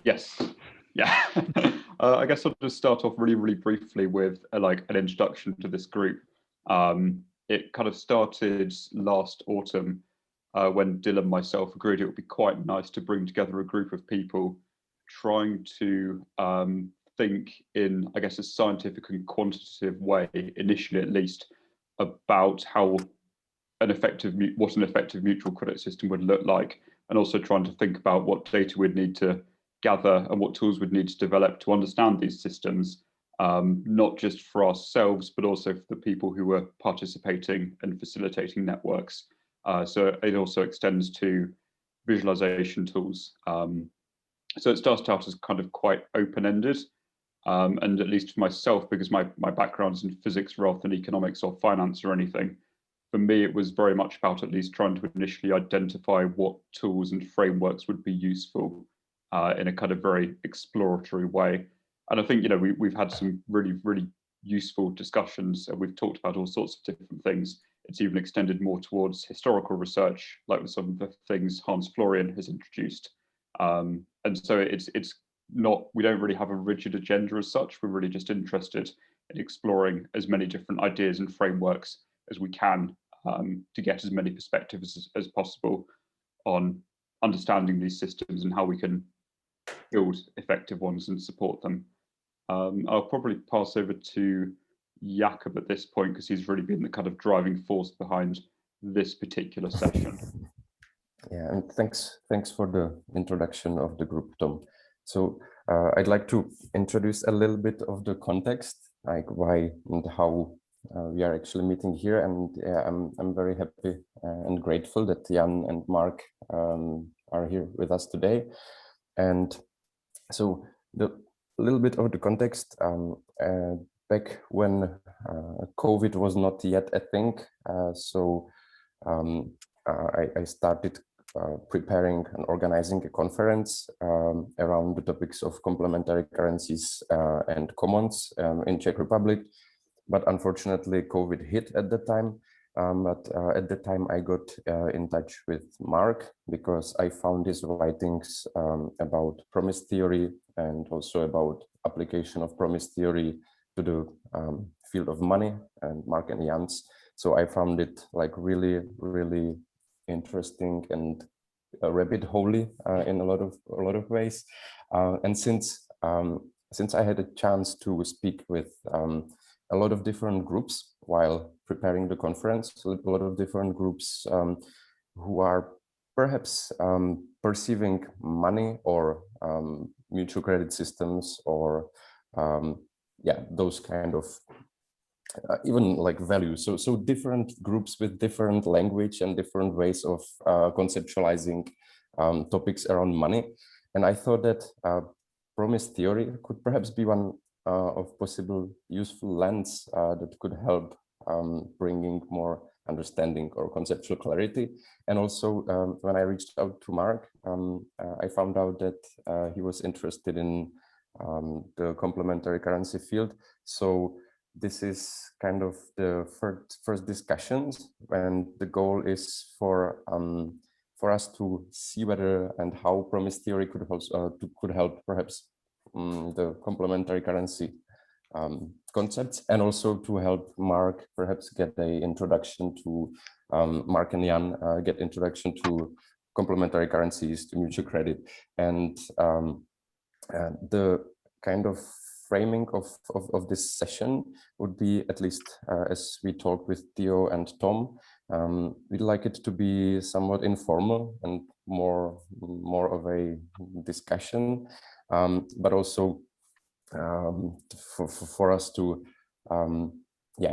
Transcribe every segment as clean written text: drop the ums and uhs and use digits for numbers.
Yes. Yeah. I guess I'll just start off really briefly with like an introduction to this group. It kind of started last autumn when Dylan and myself agreed it would be quite nice to bring together a group of people trying to think in, I guess, a scientific and quantitative way, initially at least, about how what an effective mutual credit system would look like, and also trying to think about what data we'd need to gather and what tools we'd need to develop to understand these systems, not just for ourselves, but also for the people who were participating and facilitating networks. So it also extends to visualization tools. So it started out as kind of quite open-ended, and at least for myself, because my background is in physics rather than economics or finance or anything, for me, it was very much about at least trying to initially identify what tools and frameworks would be useful in a kind of very exploratory way. And I think, we've had some really useful discussions, and we've talked about all sorts of different things. It's even extended more towards historical research, like with some of the things Hans Florian has introduced. And so it's not, we don't really have a rigid agenda as such. We're really just interested in exploring as many different ideas and frameworks as we can, to get as many perspectives as possible on understanding these systems and how we can build effective ones and support them. I'll probably pass over to Jakob at this point, because he's really been the kind of driving force behind this particular session. Yeah, and thanks for the introduction of the group, Tom. So I'd like to introduce a little bit of the context, like why and how we are actually meeting here, and I'm very happy and grateful that Jan and Mark are here with us today. And so the little bit of the context, back when COVID was not yet a thing, so I started preparing and organizing a conference around the topics of complementary currencies and commons in Czech Republic. But unfortunately, COVID hit at the time. But at the time, I got in touch with Mark because I found his writings about promise theory and also about application of promise theory to the field of money, and Mark and Jan's. So I found it like really interesting and rabbit holey in a lot of ways. And since I had a chance to speak with a lot of different groups while preparing the conference, a lot of different groups who are perhaps perceiving money or mutual credit systems or those kind of even like values. So different groups with different language and different ways of conceptualizing topics around money. And I thought that promise theory could perhaps be one of possible useful lens that could help bringing more understanding or conceptual clarity. And also when I reached out to Mark, I found out that he was interested in the complementary currency field. So this is kind of the first discussions, and the goal is for us to see whether and how promise theory could also could help perhaps the complementary currency concepts, and also to help Mark perhaps get a introduction to Mark and Jan get introduction to complementary currencies, to mutual credit, and the kind of framing of this session would be, at least as we talked with Theo and Tom, we'd like it to be somewhat informal and more of a discussion, but also for us to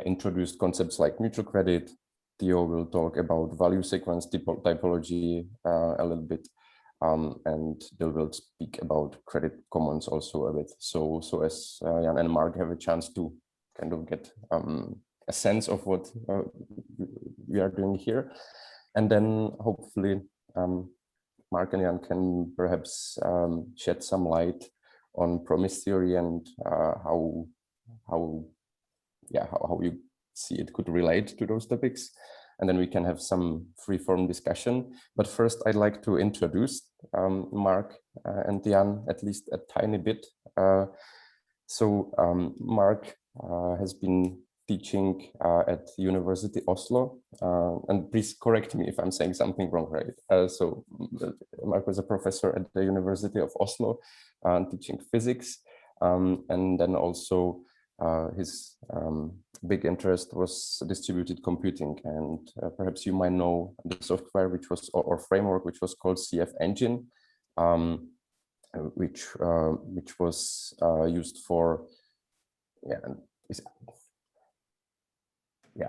introduce concepts like mutual credit. Theo will talk about value sequence typology a little bit, and they will speak about credit commons also a bit. So as Jan and Mark have a chance to kind of get a sense of what we are doing here, and then hopefully Mark and Jan can perhaps shed some light on promise theory and how you see it could relate to those topics. And then we can have some free-form discussion. But first, I'd like to introduce Mark and Jan at least a tiny bit. Mark has been teaching at University Oslo, and please correct me if I'm saying something wrong, right? Mark was a professor at the University of Oslo, teaching physics, and then also his big interest was distributed computing, and perhaps you might know the software which was or framework which was called CF Engine, which was used for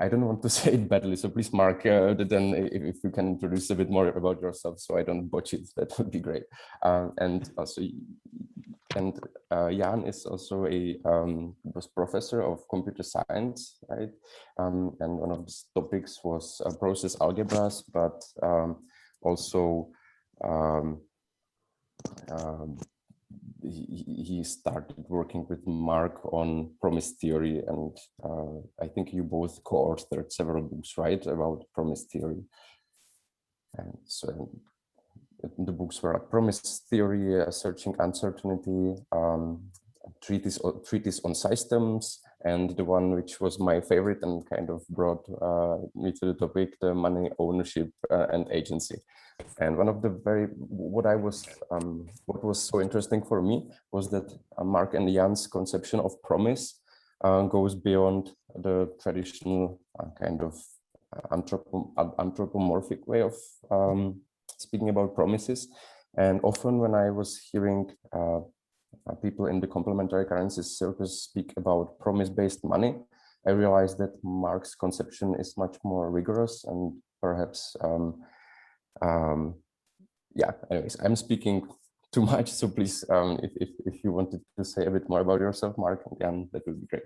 I don't want to say it badly, so please, Mark, then if you can introduce a bit more about yourself so I don't botch it, that would be great. And Jan is also was professor of computer science, right? And one of his topics was process algebras, but also he started working with Mark on promise theory, and I think you both co-authored several books, right, about promise theory. And so the books were Promise Theory, Searching Uncertainty, Treatise on Systems, and the one which was my favorite and kind of brought me to the topic, the Money, Ownership, and Agency. And one of the what was so interesting for me was that Mark and Jan's conception of promise goes beyond the traditional kind of anthropomorphic way of speaking about promises. And often when I was hearing people in the complementary currencies circles speak about promise-based money, I realized that Mark's conception is much more rigorous and perhaps anyways, I'm speaking too much, so please, if you wanted to say a bit more about yourself, Mark and Jan, that would be great.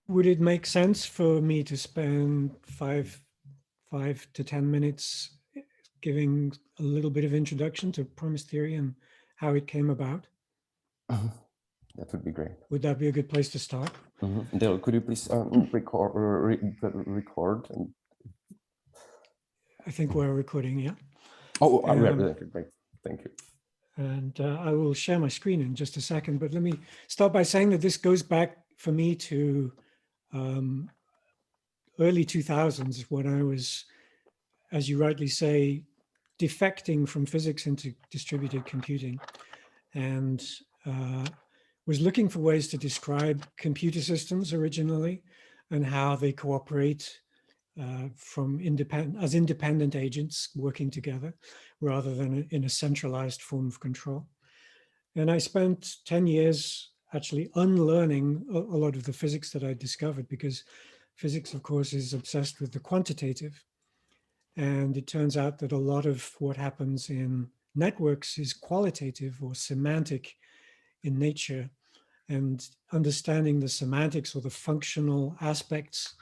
Would it make sense for me to spend 5 to 10 minutes giving a little bit of introduction to promise theory and how it came about? That would be great. Would that be a good place to start? Dale, could you please record? I think we're recording, yeah. Oh, great. Thank you. And I will share my screen in just a second, but let me start by saying that this goes back for me to early 2000s when I was, as you rightly say, defecting from physics into distributed computing, and was looking for ways to describe computer systems originally and how they cooperate as independent agents working together rather than in a centralized form of control. And I spent 10 years actually unlearning a lot of the physics that I discovered, because physics, of course, is obsessed with the quantitative. And it turns out that a lot of what happens in networks is qualitative or semantic in nature. And understanding the semantics or the functional aspects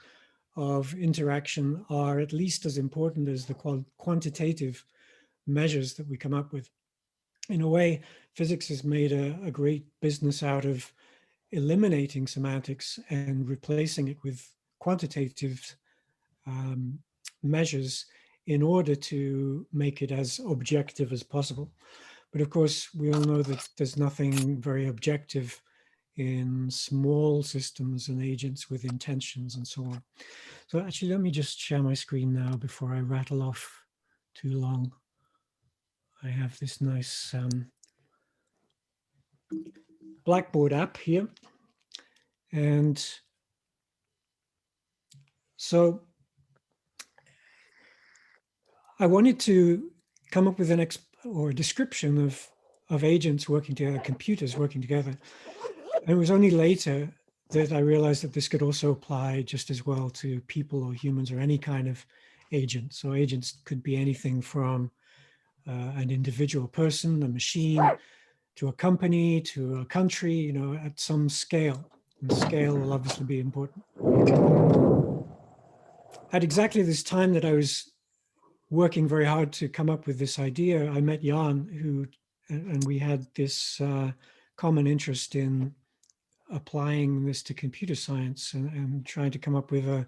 of interaction are at least as important as the quantitative measures that we come up with. In a way, physics has made a great business out of eliminating semantics and replacing it with quantitative measures in order to make it as objective as possible. But of course, we all know that there's nothing very objective in small systems and agents with intentions and so on. So actually, let me just share my screen now before I rattle off too long. I have this nice Blackboard app here. And so I wanted to come up with a description of agents working together, computers working together. And it was only later that I realized that this could also apply just as well to people or humans or any kind of agent. So agents could be anything from an individual person, a machine, to a company, to a country, at some scale. And scale will obviously be important. At exactly this time that I was working very hard to come up with this idea, I met Jan, and we had this common interest in applying this to computer science and trying to come up with a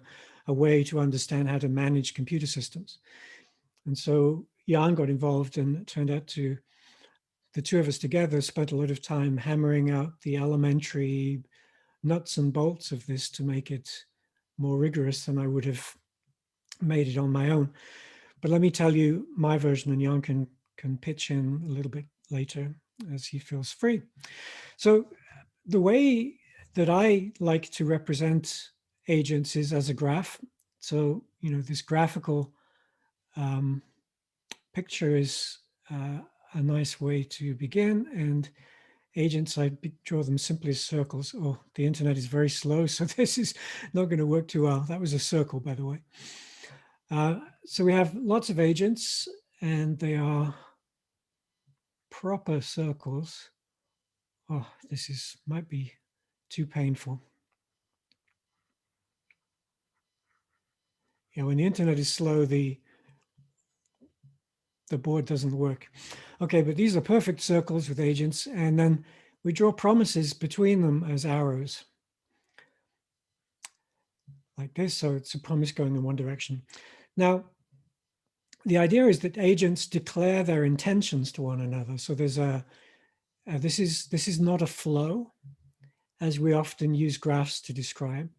way to understand how to manage computer systems. And so Jan got involved, and it turned out to the two of us together spent a lot of time hammering out the elementary nuts and bolts of this to make it more rigorous than I would have made it on my own. But let me tell you my version, and Jan can pitch in a little bit later as he feels free. So the way that I like to represent agents is as a graph. So, this graphical picture is a nice way to begin. And agents, I draw them simply as circles. Oh, the internet is very slow, so this is not going to work too well. That was a circle, by the way. So we have lots of agents, and they are proper circles. Oh, this might be too painful. Yeah, when the internet is slow, the board doesn't work. Okay, but these are perfect circles with agents, and then we draw promises between them as arrows. Like this, so it's a promise going in one direction. Now, the idea is that agents declare their intentions to one another. So there's this is not a flow, as we often use graphs to describe.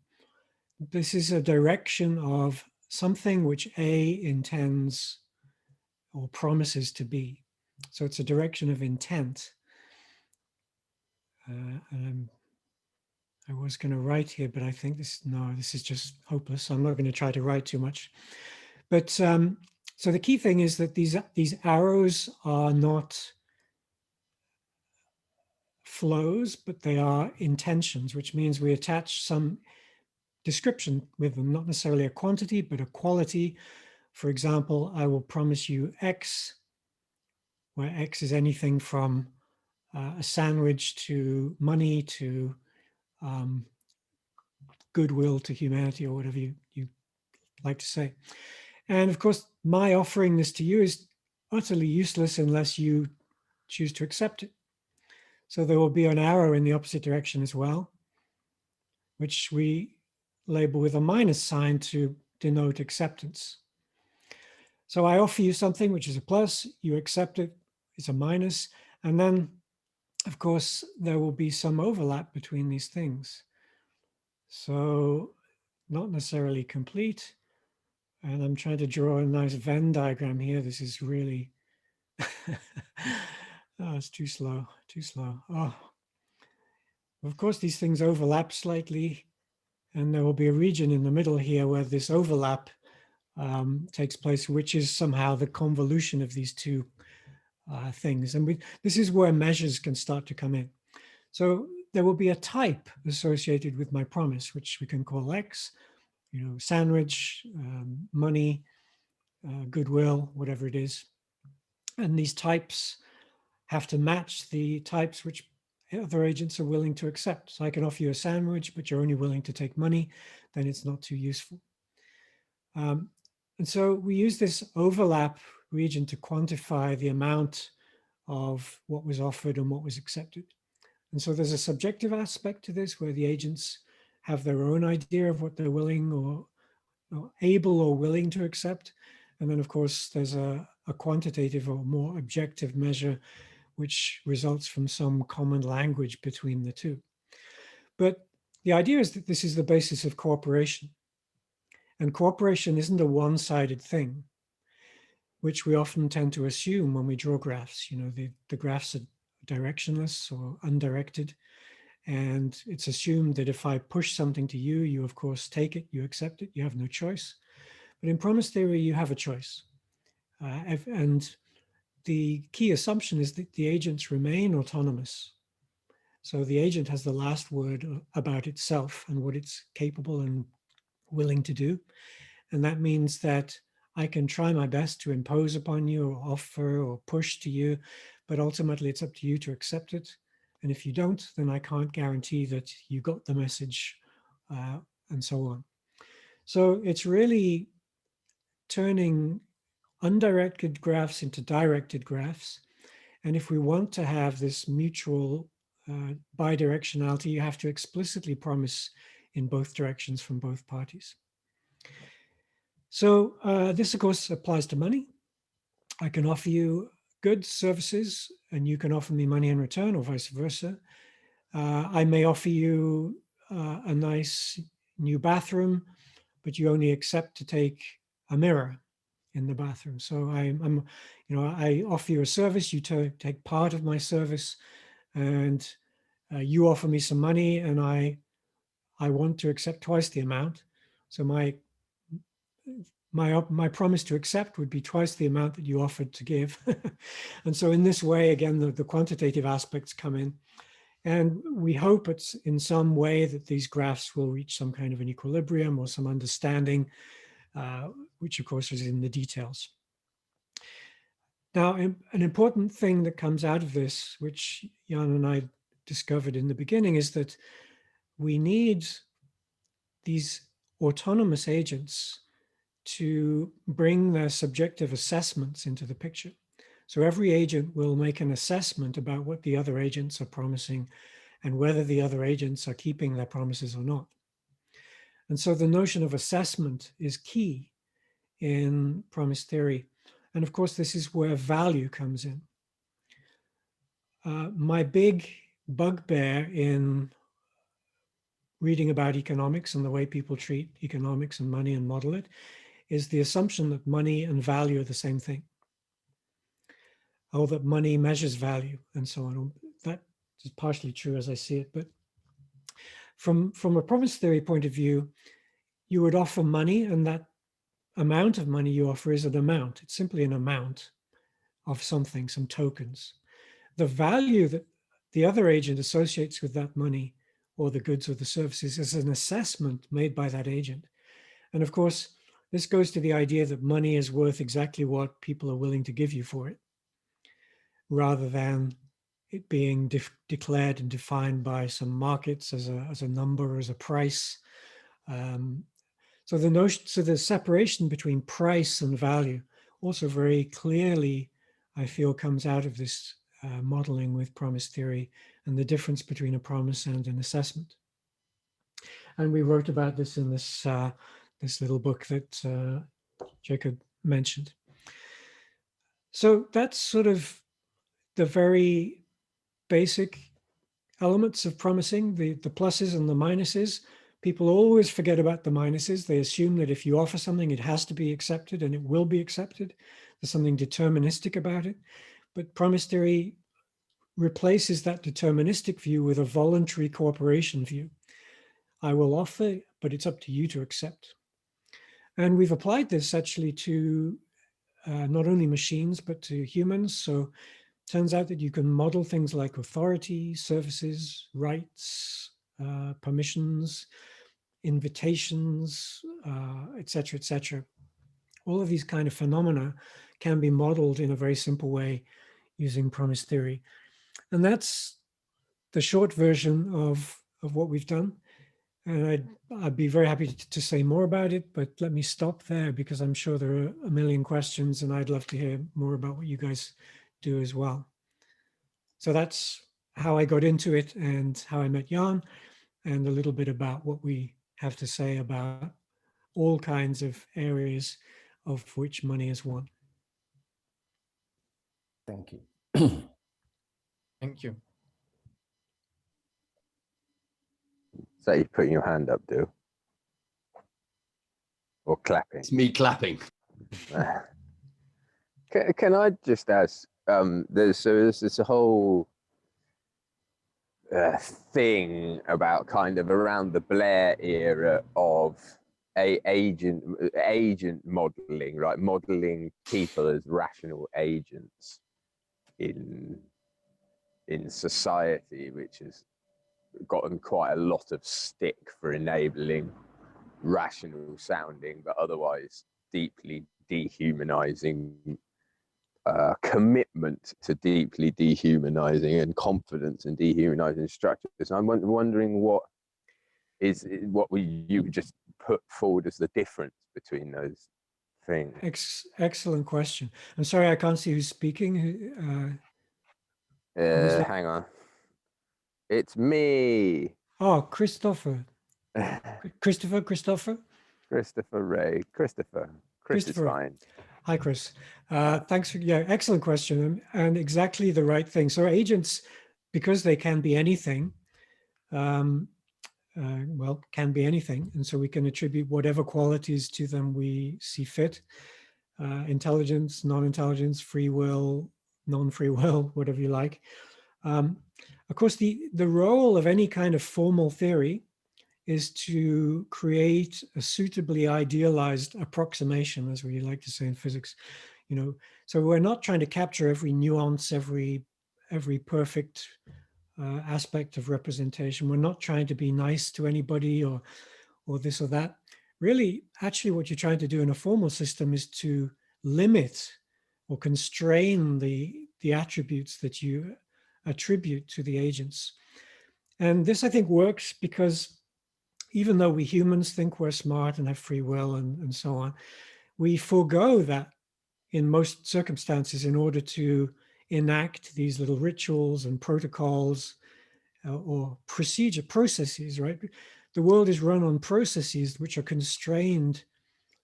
This is a direction of something which A intends or promises to be. So it's a direction of intent. And I was going to write here, but I think this is just hopeless. I'm not going to try to write too much. But so the key thing is that these arrows are not flows, but they are intentions, which means we attach some description with them, not necessarily a quantity, but a quality. For example, I will promise you X, where X is anything from a sandwich to money to goodwill to humanity, or whatever you like to say. And of course, my offering this to you is utterly useless unless you choose to accept it. So there will be an arrow in the opposite direction as well, which we label with a minus sign to denote acceptance. So I offer you something which is a plus, you accept it, it's a minus, and then, of course, there will be some overlap between these things. So not necessarily complete. And I'm trying to draw a nice Venn diagram here. This is really, oh, it's too slow, too slow. Oh, of course, these things overlap slightly, and there will be a region in the middle here where this overlap takes place, which is somehow the convolution of these two things. And this is where measures can start to come in. So there will be a type associated with my promise, which we can call X, sandwich, money, goodwill, whatever it is. And these types have to match the types which other agents are willing to accept. So I can offer you a sandwich, but you're only willing to take money, then it's not too useful. And so we use this overlap region to quantify the amount of what was offered and what was accepted. And so there's a subjective aspect to this where the agents have their own idea of what they're willing or able or willing to accept. And then, of course, there's a quantitative or more objective measure which results from some common language between the two. But the idea is that this is the basis of cooperation. And cooperation isn't a one-sided thing, which we often tend to assume when we draw graphs. The graphs are directionless or undirected. And it's assumed that if I push something to you, you of course take it, you accept it, you have no choice. But in promise theory, you have a choice. And the key assumption is that the agents remain autonomous. So the agent has the last word about itself and what it's capable and willing to do. And that means that I can try my best to impose upon you or offer or push to you, but ultimately it's up to you to accept it. And if you don't, then I can't guarantee that you got the message and so on. So it's really turning undirected graphs into directed graphs. And if we want to have this mutual bidirectionality, you have to explicitly promise in both directions from both parties. So this, of course, applies to money. I can offer you goods, services, and you can offer me money in return, or vice versa. I may offer you a nice new bathroom, but you only accept to take a mirror in the bathroom. So I offer you a service, you take part of my service, and you offer me some money, and I want to accept twice the amount. So my promise to accept would be twice the amount that you offered to give. And so in this way, again, the quantitative aspects come in. And we hope it's in some way that these graphs will reach some kind of an equilibrium or some understanding, which of course is in the details. Now, an important thing that comes out of this, which Jan and I discovered in the beginning, is that we need these autonomous agents to bring their subjective assessments into the picture. So every agent will make an assessment about what the other agents are promising and whether the other agents are keeping their promises or not. And so the notion of assessment is key in promise theory. And of course, this is where value comes in. My big bugbear in reading about economics and the way people treat economics and money and model it is the assumption that money and value are the same thing, or that money measures value and so on. That is partially true as I see it, but from a promise theory point of view, you would offer money, and that amount of money you offer is an amount. It's simply an amount of something, some tokens. The value that the other agent associates with that money or the goods or the services is an assessment made by that agent. And of course, this goes to the idea that money is worth exactly what people are willing to give you for it, rather than it being declared and defined by some markets as a number, as a price. So the separation between price and value also very clearly, I feel, comes out of this modeling with promise theory and the difference between a promise and an assessment. And we wrote about this in this this little book that Jacob mentioned. So that's sort of the very basic elements of promising, the pluses and the minuses. People always forget about the minuses. They assume that if you offer something, it has to be accepted, and it will be accepted. There's something deterministic about it. But promise theory replaces that deterministic view with a voluntary cooperation view. I will offer, but it's up to you to accept. And we've applied this actually to not only machines, but to humans. So it turns out that you can model things like authority, services, rights, permissions, invitations, et cetera, all of these kind of phenomena can be modeled in a very simple way using promise theory. And that's the short version of what we've done. And I'd be very happy to say more about it, but let me stop there because I'm sure there are a million questions and I'd love to hear more about what you guys do as well. So that's how I got into it and how I met Jan, and a little bit about what we have to say about all kinds of areas of which money is one. Thank you. Thank you. So you're putting your hand up, do? Or clapping? It's me clapping. Can I just ask, there's this whole thing about kind of around the Blair era of agent modeling, right? Modeling people as rational agents in society, which has gotten quite a lot of stick for enabling rational sounding, but otherwise deeply dehumanizing commitment to deeply dehumanizing and confidence in dehumanizing structures. I'm wondering what you just put forward as the difference between those things. Excellent question. I'm sorry, I can't see who's speaking. Hang on. It's me. Oh, Christopher. Christopher? Christopher Ray. Chris is fine. Hi, Chris. Thanks for, yeah, excellent question, and exactly the right thing. So agents, because they can be anything, well, can be anything. And so we can attribute whatever qualities to them we see fit. Intelligence, non-intelligence, free will, non-free will, whatever you like. Of course, the role of any kind of formal theory is to create a suitably idealized approximation, as we like to say in physics. You know, so we're not trying to capture every nuance, every perfect aspect of representation. We're not trying to be nice to anybody or this or that. Really, actually, what you're trying to do in a formal system is to limit or constrain the attributes that you attribute to the agents. And this, I think, works because even though we humans think we're smart and have free will and so on, we forego that in most circumstances in order to enact these little rituals and protocols or processes, right? The world is run on processes which are constrained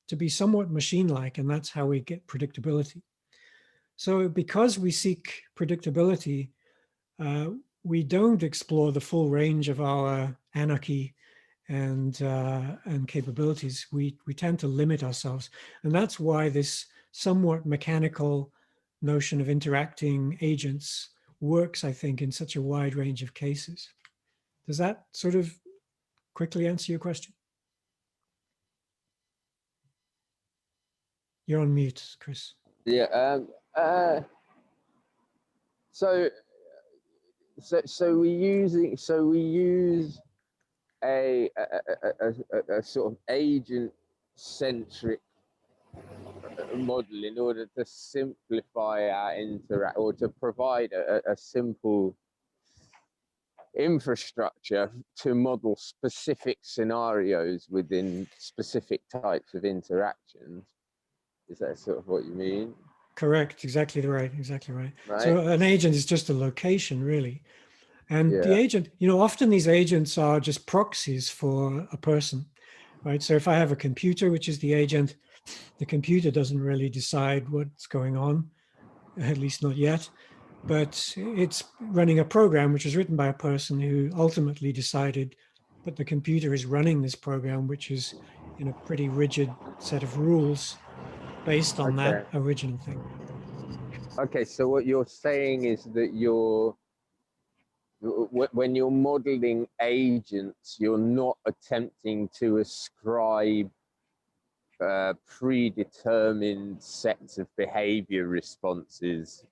to be somewhat machine-like, and that's how we get predictability. So because we seek predictability, we don't explore the full range of our anarchy and capabilities. We tend to limit ourselves. And that's why this somewhat mechanical notion of interacting agents works, I think, in such a wide range of cases. Does that sort of quickly answer your question? You're on mute, Chris. Yeah. So we use a sort of agent-centric model in order to simplify our or to provide a simple infrastructure to model specific scenarios within specific types of interactions. Is that sort of what you mean? Correct, exactly right. So an agent is just a location, really. And the agent, you know, often these agents are just proxies for a person, right? So if I have a computer, which is the agent, the computer doesn't really decide what's going on, at least not yet, but it's running a program which is written by a person who ultimately decided that the computer is running this program, which is in a pretty rigid set of rules based on that original thing. Okay, so what you're saying is that when you're modeling agents, you're not attempting to ascribe predetermined sets of behavior responses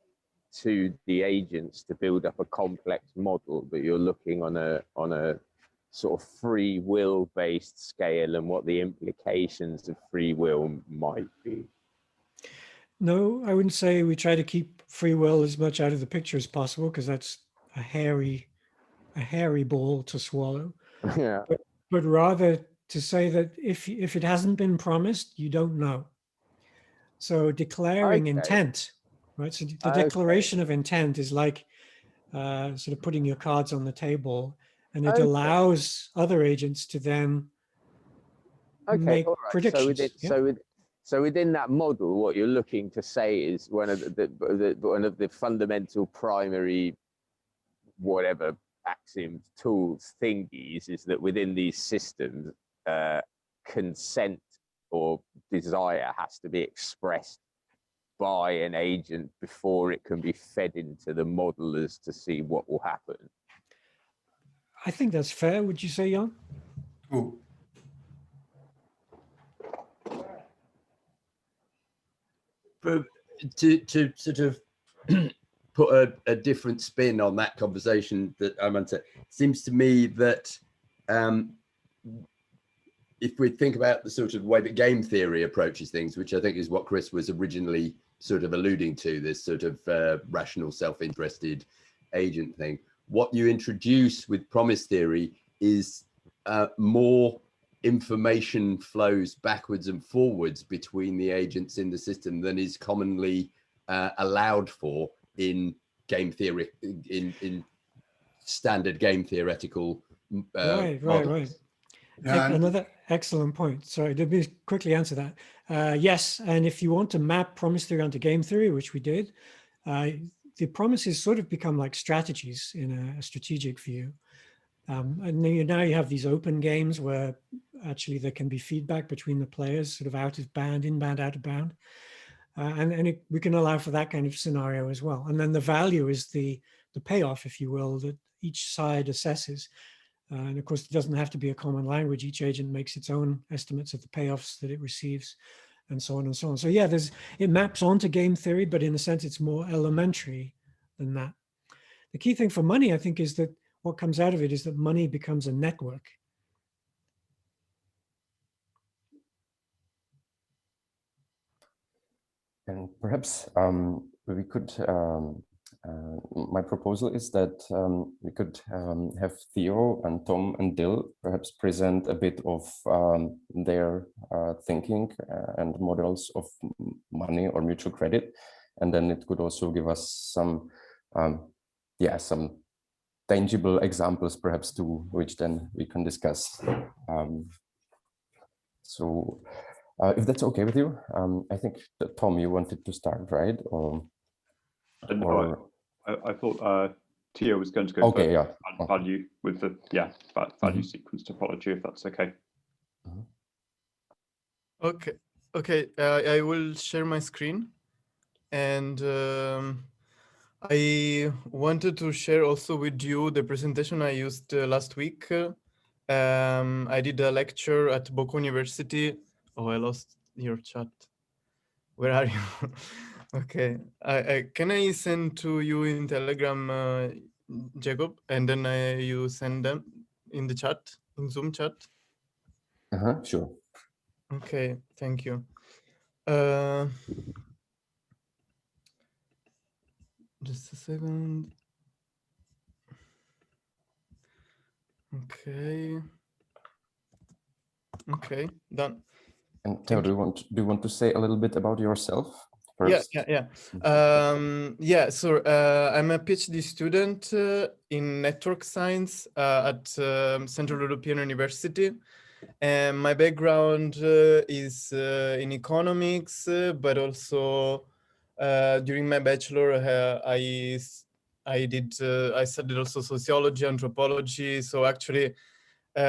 to the agents to build up a complex model, but you're looking on a sort of free will based scale and what the implications of free will might be. No, I wouldn't say we try to keep free will as much out of the picture as possible, because that's a hairy ball to swallow. Yeah. But rather to say that if it hasn't been promised, you don't know. So declaring intent, right? So the declaration of intent is like sort of putting your cards on the table, and it allows other agents to then make predictions. So within that model, what you're looking to say is one of the fundamental primary whatever axioms, tools, thingies is that within these systems, consent or desire has to be expressed by an agent before it can be fed into the modelers to see what will happen. I think that's fair. Would you say, Jan? Cool. But to sort of put a different spin on that conversation that I'm into, it seems to me that if we think about the sort of way that game theory approaches things, which I think is what Chris was originally sort of alluding to, this sort of rational, self-interested agent thing, what you introduce with promise theory is more information flows backwards and forwards between the agents in the system than is commonly allowed for in game theory, in standard game theoretical right. Yeah, and Another excellent point. Sorry, let me quickly answer that. Yes, and if you want to map promise theory onto game theory, which we did, the promises sort of become like strategies in a strategic view. And now you have these open games where actually there can be feedback between the players, sort of out of bound, in bound, out of bound. We can allow for that kind of scenario as well. And then the value is the payoff, if you will, that each side assesses. And of course, it doesn't have to be a common language. Each agent makes its own estimates of the payoffs that it receives, and so on and so on. So yeah, it maps onto game theory, but in a sense, it's more elementary than that. The key thing for money, I think, is that what comes out of it is that money becomes a network. And perhaps we could, my proposal is that we could have Theo and Tom and Dill perhaps present a bit of their thinking and models of money or mutual credit. And then it could also give us some, some tangible examples perhaps to which then we can discuss. If that's okay with you, I think that, Tom, you wanted to start, right? I thought Theo was going to go okay, first. Yeah. Value with the value sequence topology, if that's okay. Okay. I will share my screen, and I wanted to share also with you the presentation I used last week. I did a lecture at Boku University. Oh, I lost your chat. Where are you? Okay. Can I send to you in Telegram, Jacob, and then you send them in the chat, in Zoom chat? Sure. Okay, thank you. Just a second. Okay, done. And Theo, do you want to say a little bit about yourself first? Yeah. So I'm a PhD student in network science at Central European University. And my background is in economics, but also during my bachelor, I studied also sociology, anthropology. So actually, so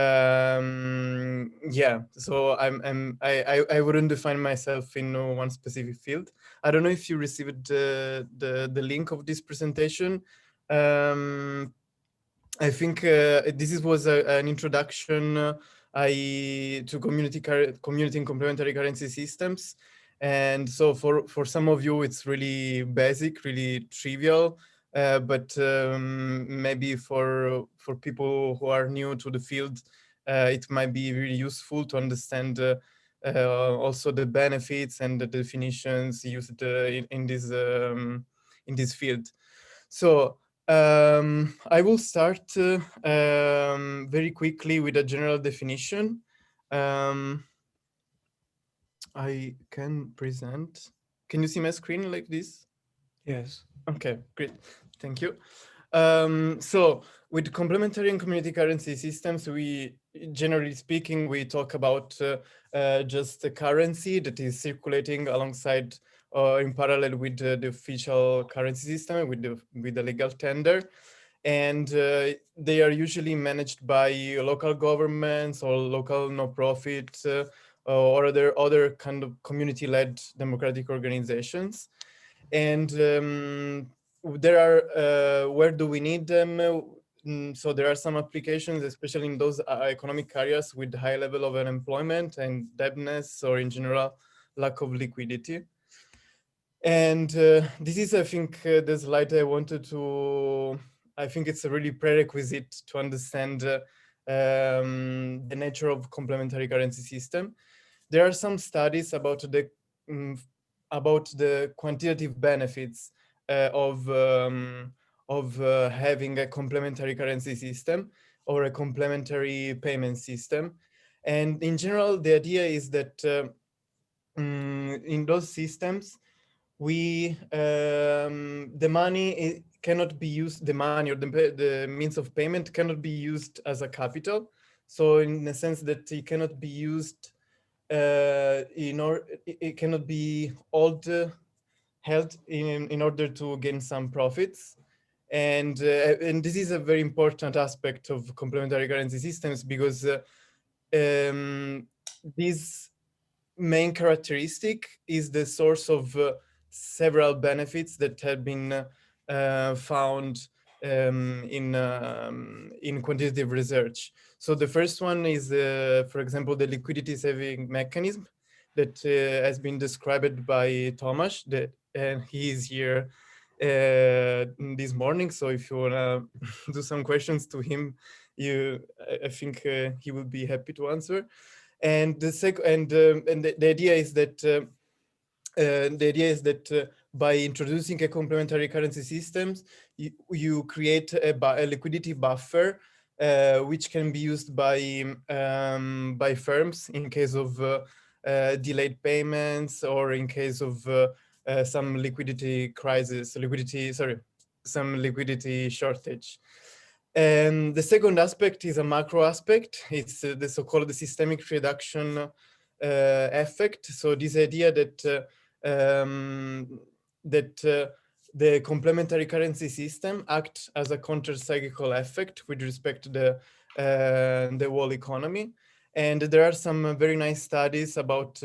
I wouldn't define myself in one specific field. I don't know if you received the link of this presentation. I think this was an introduction to community and complementary currency systems. And so for some of you, it's really basic, really trivial. But maybe for people who are new to the field, it might be really useful to understand also the benefits and the definitions used in this field. So I will start very quickly with a general definition. I can present. Can you see my screen like this? Yes. Okay, great. Thank you. So with complementary and community currency systems, generally speaking, we talk about just the currency that is circulating alongside or in parallel with the official currency system, with the legal tender. And they are usually managed by local governments or local no-profit or other kind of community-led democratic organizations. And there are, where do we need them? So there are some applications, especially in those economic areas with high level of unemployment and indebtedness, or in general, lack of liquidity. And this is, I think, the slide I wanted to, I think it's a really prerequisite to understand the nature of complementary currency system. There are some studies about the quantitative benefits of having a complementary currency system or a complementary payment system. And in general, the idea is that in those systems, the money cannot be used, the money or the means of payment cannot be used as a capital. So in the sense that it cannot be used it cannot be held in order to gain some profits. And this is a very important aspect of complementary currency systems, because this main characteristic is the source of several benefits that have been found in quantitative research. So the first one is, for example, the liquidity saving mechanism that has been described by Thomas, and he is here this morning. So if you wanna do some questions to him, I think he will be happy to answer. And the second, and the idea is that by introducing a complementary currency systems, you create a liquidity buffer, which can be used by firms in case of delayed payments, or in case of some liquidity crisis, some liquidity shortage. And the second aspect is a macro aspect. It's the so-called systemic reduction effect. So this idea that the complementary currency system acts as a counter-cyclical effect with respect to the whole economy. And there are some very nice studies about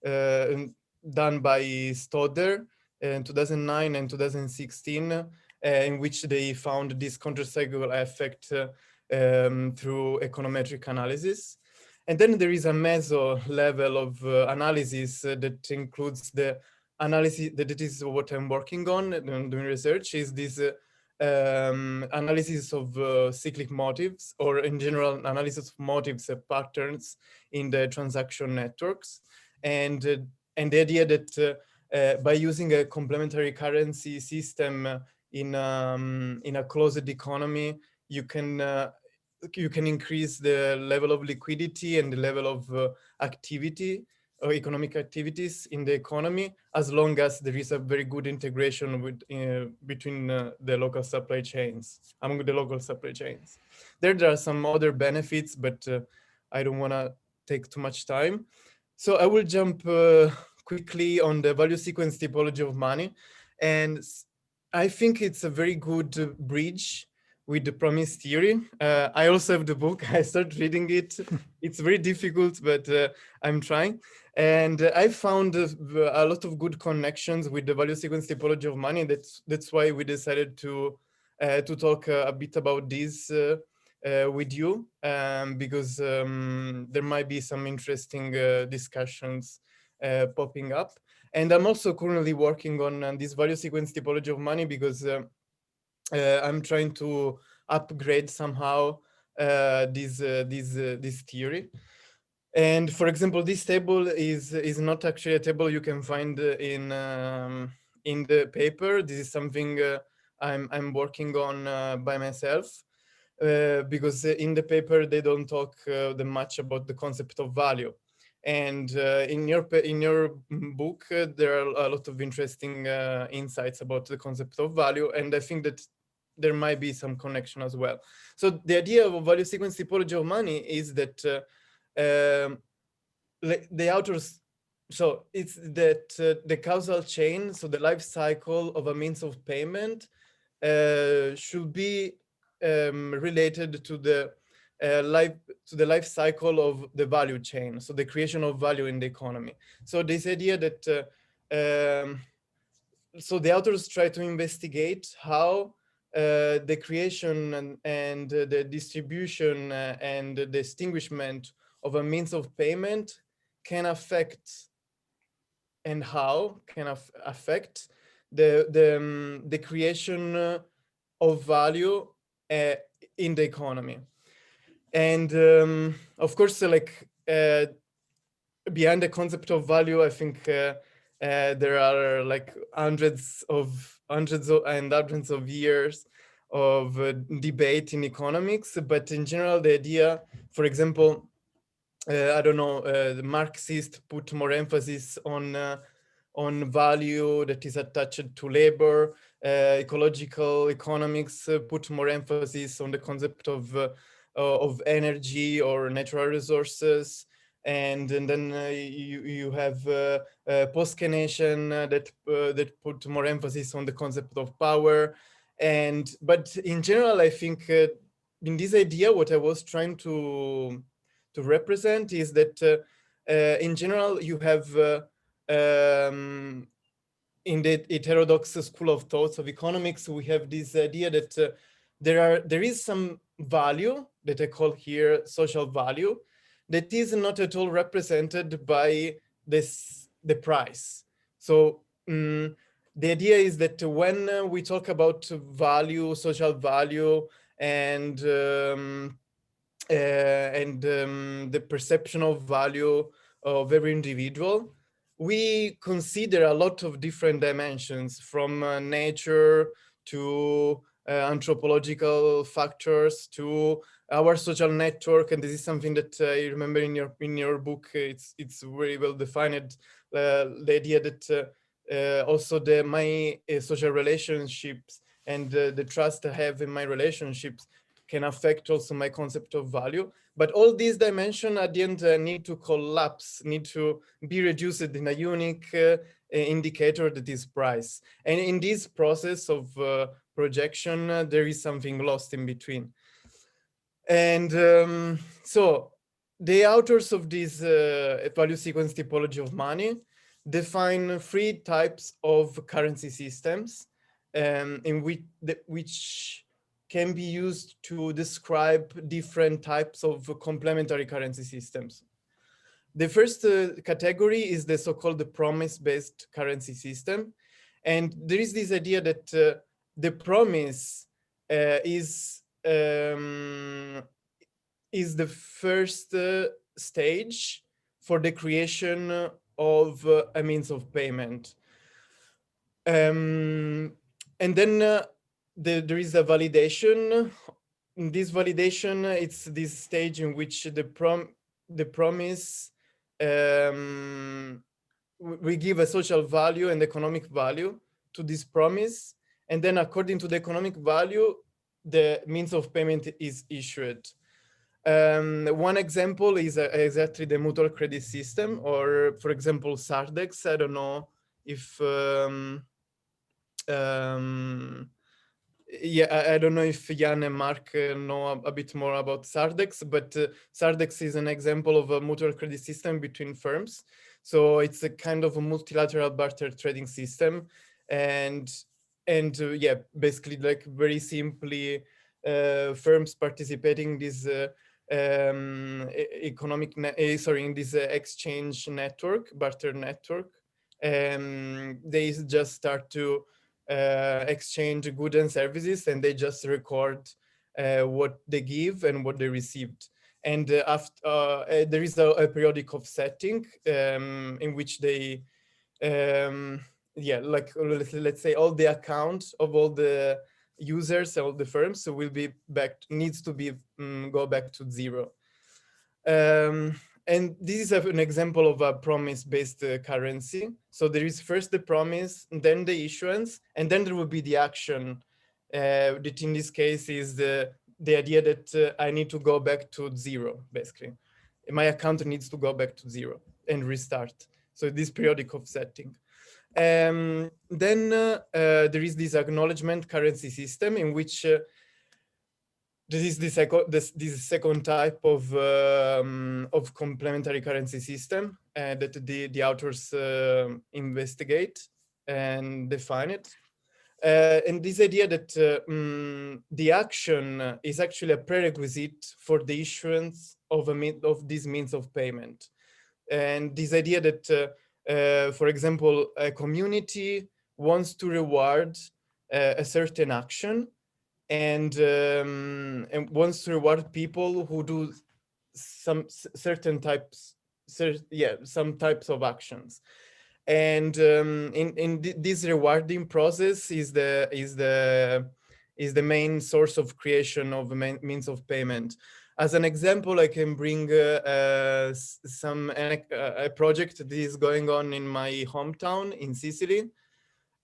done by Stoddard in 2009 and 2016, in which they found this counter-cyclical effect through econometric analysis. And then there is a meso level of analysis that includes the analysis, that is what I'm working on doing research, is this analysis of cyclic motives, or in general analysis of motives and patterns in the transaction networks. And the idea that by using a complementary currency system in a closed economy, you can increase the level of liquidity and the level of activity or economic activities in the economy, as long as there is a very good integration with, between the local supply chains, among the local supply chains. There are some other benefits, but I don't want to take too much time. So I will jump quickly on the value sequence typology of money. And I think it's a very good bridge with the promise theory. I also have the book. I started reading it. It's very difficult, but I'm trying. And I found a lot of good connections with the value sequence typology of money. That's why we decided to talk a bit about this with you, because there might be some interesting discussions popping up. And I'm also currently working on this value sequence typology of money, because I'm trying to upgrade somehow this theory. And for example, this table is not actually a table you can find in the paper. This is something I'm working on by myself, because in the paper they don't talk that much about the concept of value. And in your book, there are a lot of interesting insights about the concept of value, and I think that there might be some connection as well. So the idea of value sequence typology of money is that the authors, so it's that the causal chain, so the life cycle of a means of payment should be related to the life cycle of the value chain, so the creation of value in the economy. So this idea that so the authors try to investigate how the creation and the distribution and the distinguishment of a means of payment can affect, and how can affect the creation of value in the economy. And of course, like behind the concept of value, I think there are like hundreds of years of debate in economics. But in general, the idea, for example, I don't know, the Marxists put more emphasis on value that is attached to labor. Ecological economics put more emphasis on the concept of of energy or natural resources. And then you have post-Keynesian that put more emphasis on the concept of power. But in general, I think in this idea, what I was trying to represent is that in general, you have in the heterodox school of thoughts of economics, we have this idea that there is some value that I call here social value that is not at all represented by the price. So the idea is that when we talk about value, social value, and the perception of value of every individual, we consider a lot of different dimensions, from nature to anthropological factors to our social network. And this is something that I remember in your book. It's very well defined. The idea that also my social relationships and the trust I have in my relationships can affect also my concept of value. But all these dimensions at the end need to collapse, need to be reduced in a unique indicator that is price. And in this process of projection, there is something lost in between. And so the authors of this value sequence typology of money define 3 types of currency systems in which can be used to describe different types of complementary currency systems. The first category is the so-called promise-based currency system. And there is this idea that the promise is the first stage for the creation of a means of payment. And then there is a validation. In this validation, it's this stage in which the promise, we give a social value and economic value to this promise. And then according to the economic value, the means of payment is issued. One example is exactly the mutual credit system, or for example, Sardex. I don't know if, I don't know if Jan and Mark know a bit more about Sardex, but Sardex is an example of a mutual credit system between firms. So it's a kind of a multilateral barter trading system. And yeah, basically, like, very simply, firms participating in this in this exchange network, barter network, they just start to exchange goods and services, and they just record what they give and what they received. And after there is a periodic offsetting in which they like, let's say all the accounts of all the users, all the firms, so will be needs to be go back to 0. And this is an example of a promise-based currency. So there is first the promise, and then the issuance, and then there will be the action. That in this case is the idea that I need to go back to 0, basically. My account needs to go back to 0 and restart. So this periodic offsetting. Then there is this acknowledgement currency system in which this is the second type of complementary currency system that the authors investigate and define it. And this idea that the action is actually a prerequisite for the issuance of this means of payment. And this idea that, for example, a community wants to reward a certain action, and wants to reward people who do some types of actions. And in this rewarding process is the main source of creation of means of payment. As an example, I can bring a project that is going on in my hometown in Sicily,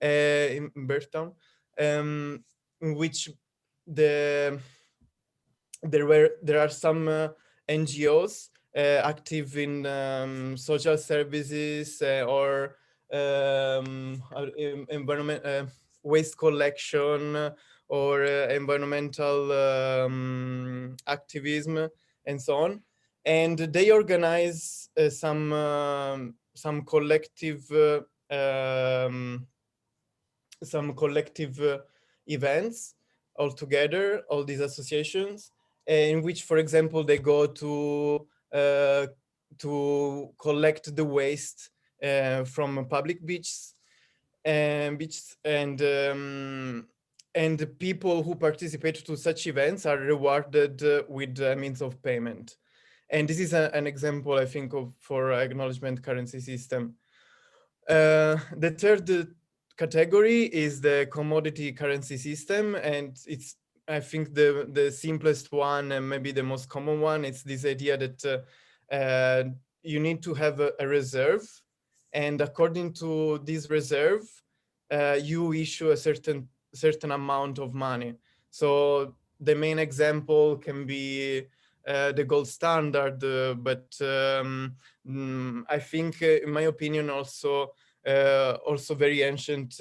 in Bertown, in which the there are some NGOs active in social services or environment, waste collection, or environmental activism, and so on. And they organize some collective events all together, all these associations, in which, for example, they go to collect the waste from public beaches, and the people who participate to such events are rewarded with means of payment. And this is an example, I think, for acknowledgement currency system. The third category is the commodity currency system, and it's, I think, the simplest one and maybe the most common one. It's this idea that you need to have a reserve, and according to this reserve, you issue a certain amount of money. So the main example can be the gold standard, but I think, in my opinion, also very ancient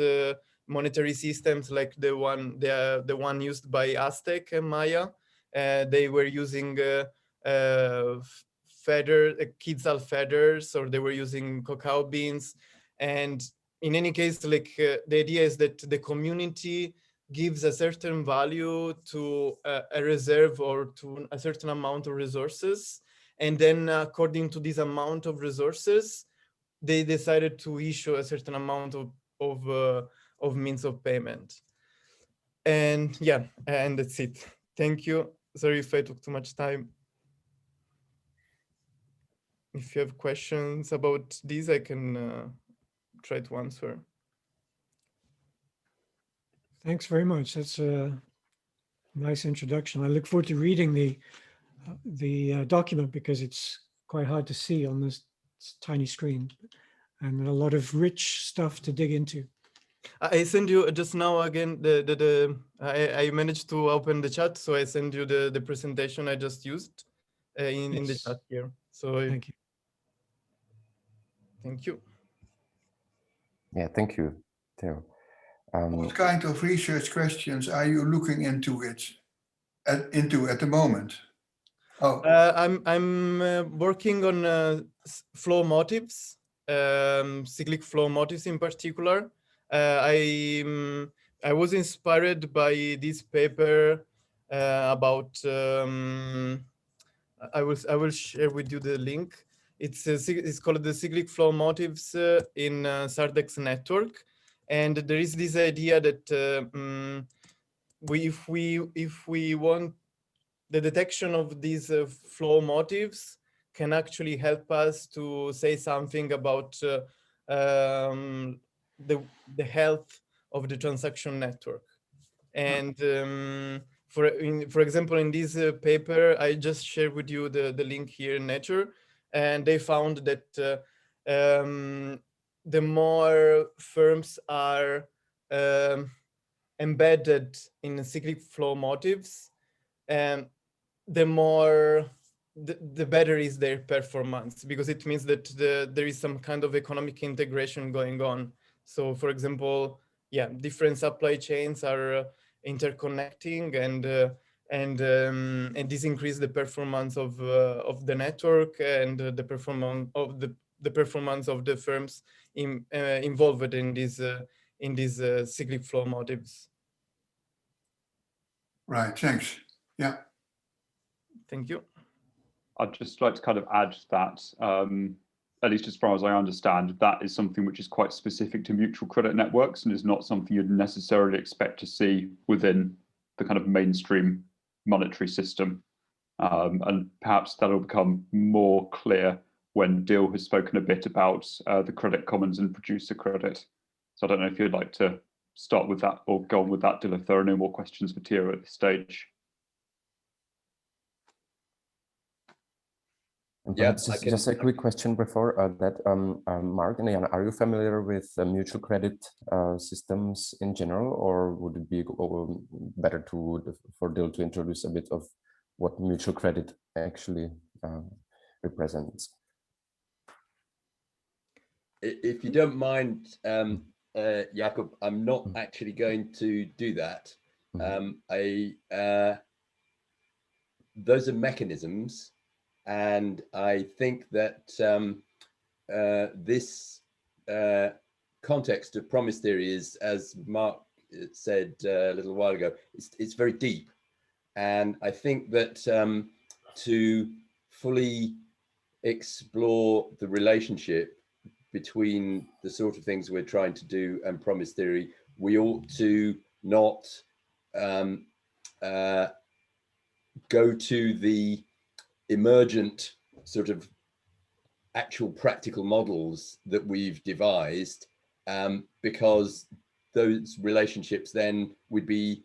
monetary systems like the one used by Aztec and Maya. They were using quetzal feathers, or they were using cacao beans. And in any case, like the idea is that the community gives a certain value to a reserve or to a certain amount of resources. And then according to this amount of resources, they decided to issue a certain amount of means of payment. And yeah, and that's it. Thank you. Sorry if I took too much time. If you have questions about this, I can try to answer. Thanks very much. That's a nice introduction. I look forward to reading the document, because it's quite hard to see on this tiny screen, and a lot of rich stuff to dig into. I send you just now again I managed to open the chat, so I send you the presentation I just used in the chat here. So Thank you. Thank you. Yeah, thank you, Theo. What kind of research questions are you looking into at the moment? Oh, I'm working on flow motifs, cyclic flow motifs in particular. I was inspired by this paper about. I will share with you the link. It's called the cyclic flow motifs in Sardex network, and there is this idea that if we want, the detection of these flow motifs can actually help us to say something about the health of the transaction network. And for example, in this paper, I just shared with you the link here in Nature, and they found that the more firms are embedded in cyclic flow motifs, the better is their performance, because it means that there is some kind of economic integration going on. So, for example, yeah, different supply chains are interconnecting, and this increases the performance of the network, and the performance of the firms involved in these cyclic flow motifs. right. Thanks. Yeah. Thank you. I'd just like to kind of add that, at least as far as I understand, that is something which is quite specific to mutual credit networks, and is not something you'd necessarily expect to see within the kind of mainstream monetary system. And perhaps that'll become more clear when Dil has spoken a bit about the credit commons and producer credit. So I don't know if you'd like to start with that or go on with that, Dil, if there are no more questions for Tira at this stage. Yeah, just a quick question before that. Mark and Jan, are you familiar with mutual credit systems in general, or would it be better for Dil to introduce a bit of what mutual credit actually represents. If you don't mind, Jakob, I'm not actually going to do that. Those are mechanisms, and I think that this context of promise theory is, as Mark said a little while ago, it's very deep. And I think that to fully explore the relationship between the sort of things we're trying to do and promise theory, we ought to not go to the emergent sort of actual practical models that we've devised, because those relationships then would be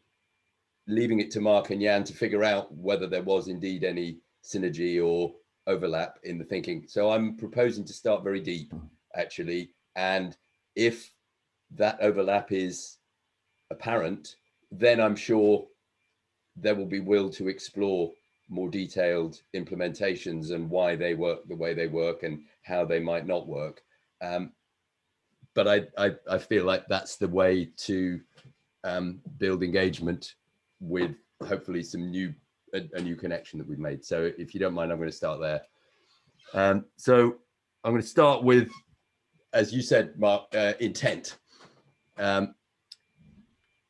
leaving it to Mark and Jan to figure out whether there was indeed any synergy or overlap in the thinking. So I'm proposing to start very deep, actually, and if that overlap is apparent, then I'm sure there will be will to explore more detailed implementations and why they work the way they work and how they might not work. But I feel like that's the way to build engagement with hopefully some a new connection that we've made. So if you don't mind, I'm going to start there. So I'm going to start with, as you said, Mark, intent.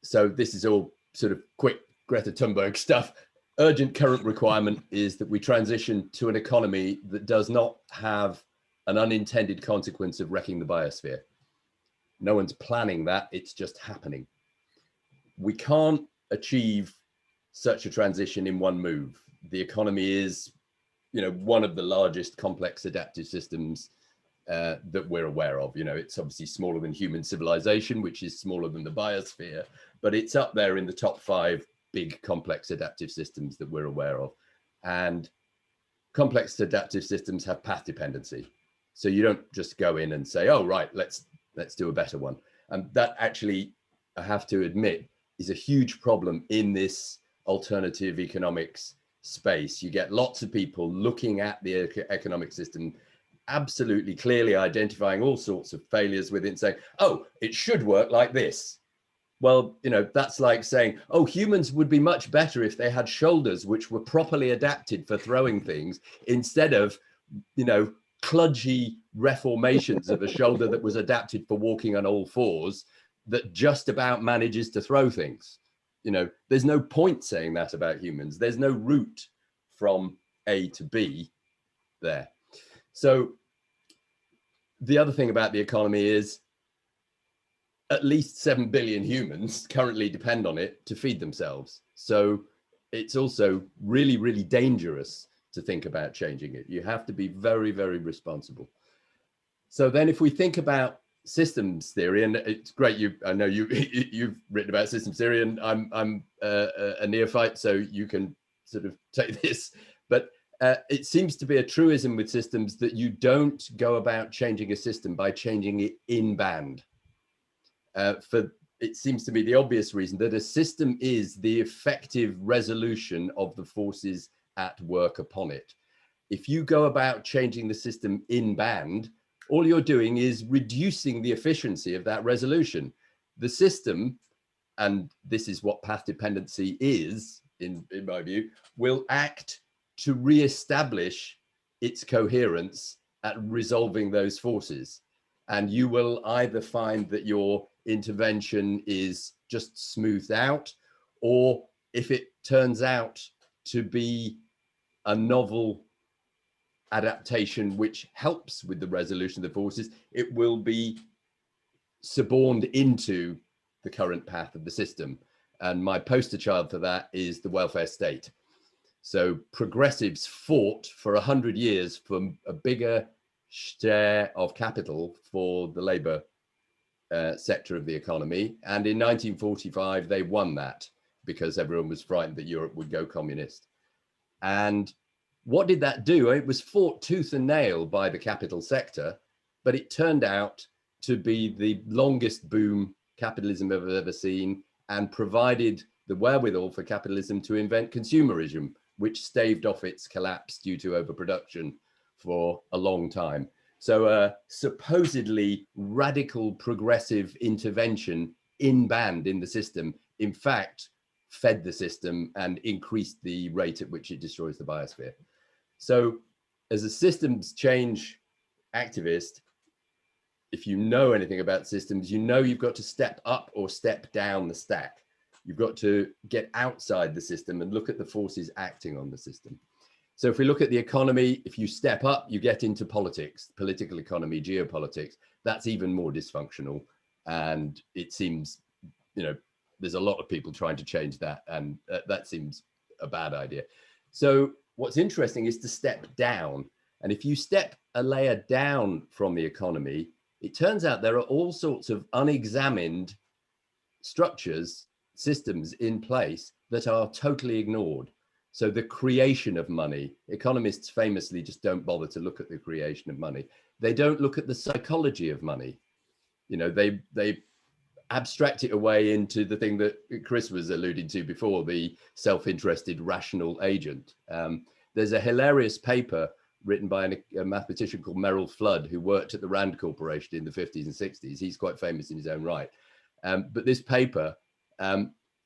So this is all sort of quick Greta Thunberg stuff. Urgent current requirement is that we transition to an economy that does not have an unintended consequence of wrecking the biosphere. No one's planning that, it's just happening. We can't achieve such a transition in one move. The economy is, one of the largest complex adaptive systems that we're aware of. It's obviously smaller than human civilization, which is smaller than the biosphere, but it's up there in the top 5 big complex adaptive systems that we're aware of. And complex adaptive systems have path dependency. So you don't just go in and say, oh, right, let's do a better one. And that actually, I have to admit, is a huge problem in this alternative economics space. You get lots of people looking at the economic system, absolutely clearly identifying all sorts of failures with it and saying, oh, it should work like this. Well, that's like saying, oh, humans would be much better if they had shoulders which were properly adapted for throwing things, instead of, kludgy reformations of a shoulder that was adapted for walking on all fours that just about manages to throw things. There's no point saying that about humans. There's no route from A to B there. So the other thing about the economy is at least 7 billion humans currently depend on it to feed themselves. So it's also really, really dangerous to think about changing it. You have to be very, very responsible. So then if we think about systems theory, and it's great, I know you've written about systems theory, and I'm a neophyte, so you can sort of take this, but it seems to be a truism with systems that you don't go about changing a system by changing it in band. It seems to be the obvious reason that a system is the effective resolution of the forces at work upon it. If you go about changing the system in band, all you're doing is reducing the efficiency of that resolution. The system, and this is what path dependency is, in my view, will act to re-establish its coherence at resolving those forces. And you will either find that your intervention is just smoothed out, or if it turns out to be a novel adaptation which helps with the resolution of the forces, it will be suborned into the current path of the system. And my poster child for that is the welfare state. So progressives fought for 100 years for a bigger share of capital for the labor sector of the economy. And in 1945, they won that because everyone was frightened that Europe would go communist. And what did that do? It was fought tooth and nail by the capital sector, but it turned out to be the longest boom capitalism have ever seen, and provided the wherewithal for capitalism to invent consumerism, which staved off its collapse due to overproduction for a long time. So a supposedly radical progressive intervention in band in the system, in fact, fed the system and increased the rate at which it destroys the biosphere. So as a systems change activist, if you know anything about systems, you know you've got to step up or step down the stack. You've got to get outside the system and look at the forces acting on the system. So if we look at the economy, if you step up, you get into politics, political economy, geopolitics. That's even more dysfunctional. And it seems, you know, there's a lot of people trying to change that, and that seems a bad idea. So what's interesting is to step down. And if you step a layer down from the economy, it turns out there are all sorts of unexamined structures, systems in place that are totally ignored. So the creation of money, economists famously just don't bother to look at the creation of money. They don't look at the psychology of money. You know, they abstract it away into the thing that Chris was alluding to before, the self-interested rational agent. There's a hilarious paper written by a mathematician called Merrill Flood, who worked at the Rand Corporation in the 50s and 60s. He's quite famous in his own right. But this paper,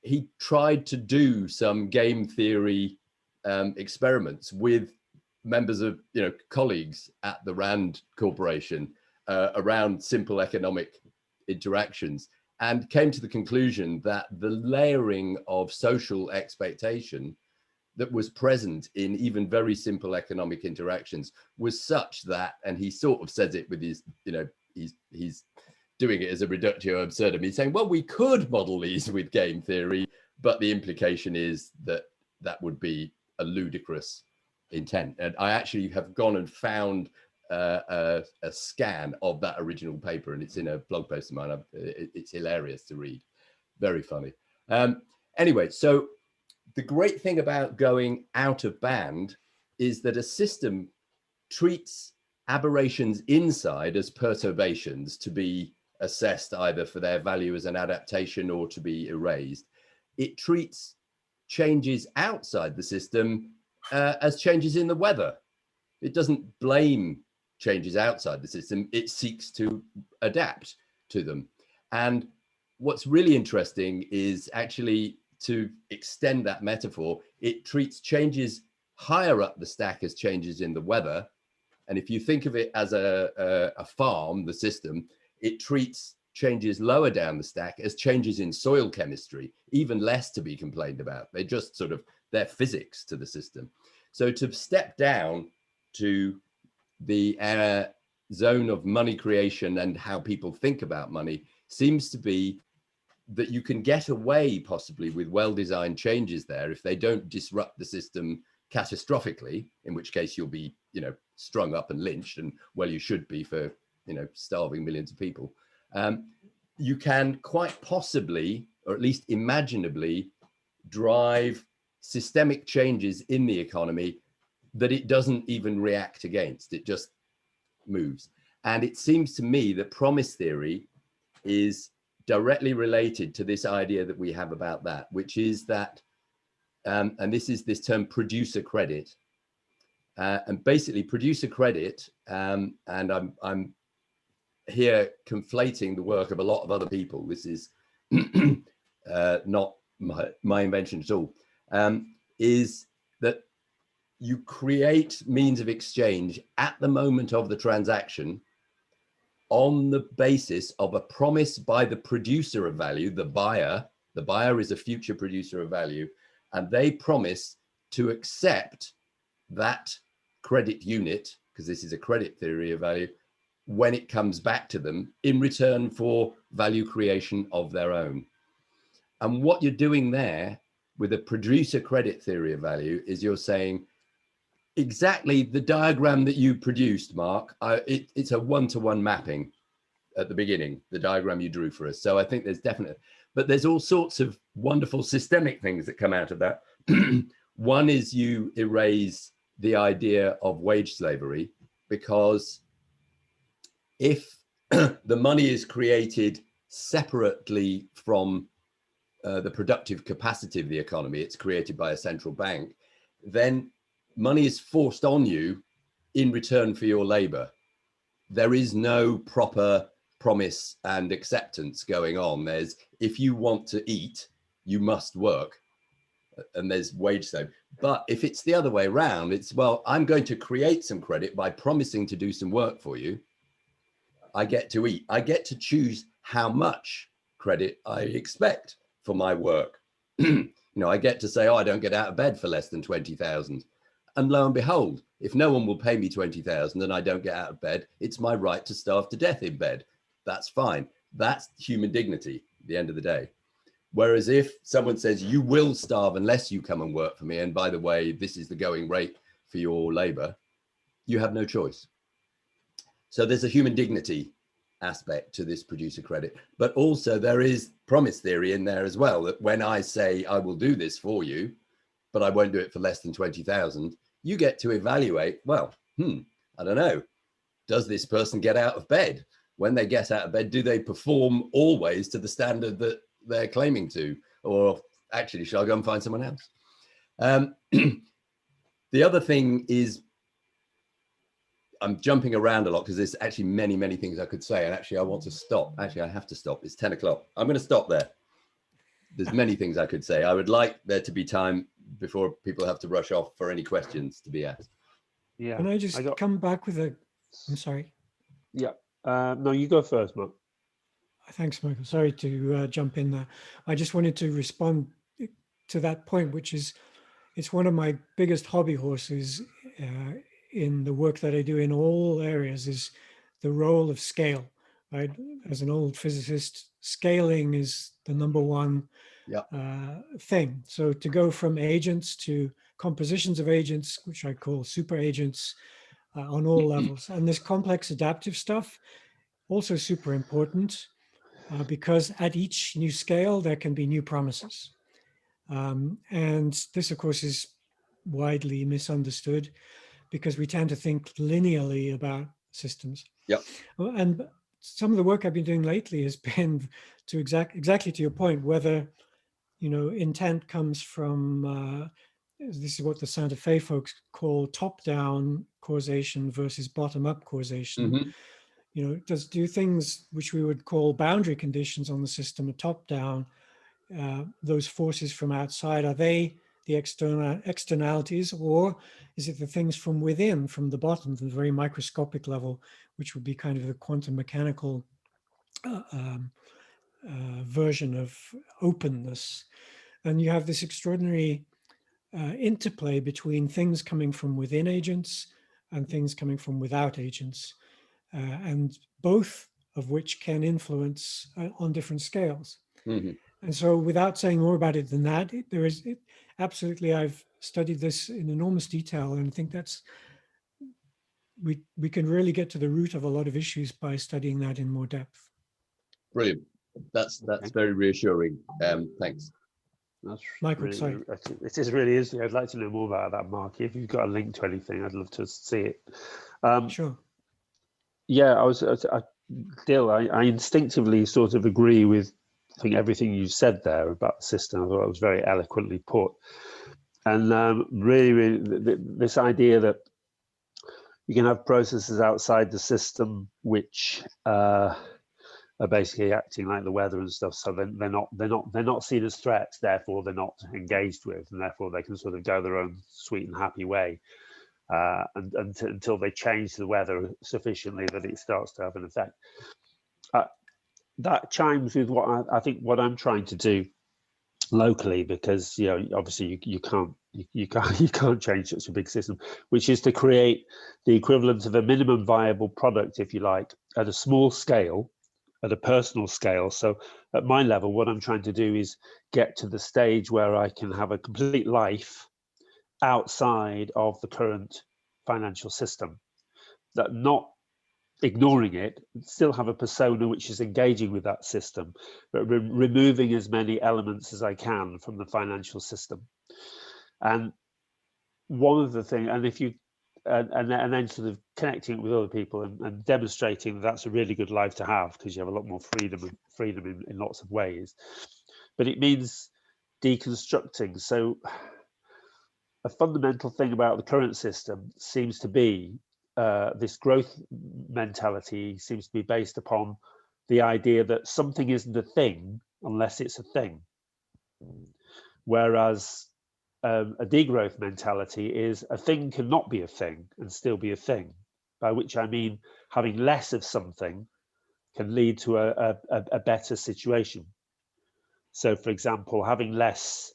he tried to do some game theory experiments with members of, you know, colleagues at the Rand Corporation around simple economic interactions, and came to the conclusion that the layering of social expectation that was present in even very simple economic interactions was such that, and he sort of says it with his, you know, he's doing it as a reductio absurdum. He's saying, well, we could model these with game theory, but the implication is that that would be a ludicrous intent. And I actually have gone and found a scan of that original paper, and it's in a blog post of mine. It's hilarious to read, very funny. Anyway, so the great thing about going out of band is that a system treats aberrations inside as perturbations to be assessed either for their value as an adaptation or to be erased. It treats changes outside the system as changes in the weather. It doesn't blame changes outside the system. It seeks to adapt to them. And what's really interesting is actually to extend that metaphor. It treats changes higher up the stack as changes in the weather. And if you think of it as a farm, the system, it treats changes lower down the stack as changes in soil chemistry, even less to be complained about. They just sort of, they're physics to the system. So to step down to the zone of money creation and how people think about money seems to be that you can get away possibly with well-designed changes there if they don't disrupt the system catastrophically, in which case you'll be, you know, strung up and lynched, and well, you should be for, you know, starving millions of people. You can quite possibly, or at least imaginably, drive systemic changes in the economy that it doesn't even react against. It just moves. And it seems to me that promise theory is directly related to this idea that we have about that, which is that, and this is this term producer credit. And basically producer credit, and I'm here conflating the work of a lot of other people. This is not my invention at all, is that you create means of exchange at the moment of the transaction on the basis of a promise by the producer of value, the buyer. The buyer is a future producer of value, and they promise to accept that credit unit, because this is a credit theory of value, when it comes back to them in return for value creation of their own. And what you're doing there with a producer credit theory of value is you're saying, exactly the diagram that you produced, Mark, it's a one-to-one mapping at the beginning, the diagram you drew for us. So I think there's definitely, but there's all sorts of wonderful systemic things that come out of that. One is you erase the idea of wage slavery, because if the money is created separately from the productive capacity of the economy, it's created by a central bank, then money is forced on you in return for your labor. There is no proper promise and acceptance going on. There's, if you want to eat, you must work, and there's wage same. But if it's the other way around, it's, well, I'm going to create some credit by promising to do some work for you. I get to eat. I get to choose how much credit I expect for my work. You know, I get to say, oh, I don't get out of bed for less than 20,000. And lo and behold, if no one will pay me 20,000 and I don't get out of bed, it's my right to starve to death in bed. That's fine. That's human dignity at the end of the day. Whereas if someone says, you will starve unless you come and work for me, and by the way, this is the going rate for your labor, you have no choice. So there's a human dignity aspect to this producer credit, but also there is promise theory in there as well, that when I say I will do this for you, but I won't do it for less than 20,000, you get to evaluate, well, I don't know, does this person get out of bed? When they get out of bed, do they perform always to the standard that they're claiming to? Or actually, shall I go and find someone else? The other thing is, I'm jumping around a lot because there's actually many, many things I could say. And actually, I want to stop. Actually, I have to stop. It's 10 o'clock. I'm going to stop there. There's many things I could say. I would like there to be time before people have to rush off for any questions to be asked. Yeah. Can I just come back with a, I'm sorry. Yeah. No, you go first, Mark. Thanks, Michael. Sorry to jump in there. I just wanted to respond to that point, which is, it's one of my biggest hobby horses in the work that I do in all areas, is the role of scale, right? As an old physicist, scaling is the number one thing. So to go from agents to compositions of agents, which I call super agents, on all levels. And this complex adaptive stuff, also super important, because at each new scale, there can be new promises. And this, of course, is widely misunderstood because we tend to think linearly about systems. Yep. And some of the work I've been doing lately has been to exactly to your point, whether, you know, intent comes from, this is what the Santa Fe folks call top-down causation versus bottom-up causation. Mm-hmm. You know, do things which we would call boundary conditions on the system, a top-down, those forces from outside, are they the externalities, or is it the things from within, from the bottom, the very microscopic level, which would be kind of the quantum mechanical version of openness? And you have this extraordinary interplay between things coming from within agents and things coming from without agents, and both of which can influence on different scales. Mm-hmm. And so without saying more about it than that, absolutely, I've studied this in enormous detail, and I think that's, we can really get to the root of a lot of issues by studying that in more depth. Brilliant. That's very reassuring. Thanks. That's Michael, really, sorry. It is really interesting. I'd like to know more about that, Mark. If you've got a link to anything, I'd love to see it. Sure. Yeah, I instinctively sort of agree with, I think, everything you said there about the system. I thought it was very eloquently put. And really, this idea that you can have processes outside the system which are basically acting like the weather and stuff, so they're not seen as threats, therefore they're not engaged with, and therefore they can sort of go their own sweet and happy way, until they change the weather sufficiently that it starts to have an effect. That chimes with what I think what I'm trying to do locally, because, you know, obviously you can't change such a big system, which is to create the equivalent of a minimum viable product, if you like, at a small scale, at a personal scale. So at my level, what I'm trying to do is get to the stage where I can have a complete life outside of the current financial system, that not ignoring it, still have a persona which is engaging with that system, but removing as many elements as I can from the financial system. And one of the things, and if you and then sort of connecting it with other people and demonstrating that that's a really good life to have, because you have a lot more freedom in lots of ways. But it means deconstructing. So a fundamental thing about the current system seems to be this growth mentality seems to be based upon the idea that something isn't a thing unless it's a thing. Whereas a degrowth mentality is a thing cannot be a thing and still be a thing, by which I mean having less of something can lead to a better situation. So, for example, having less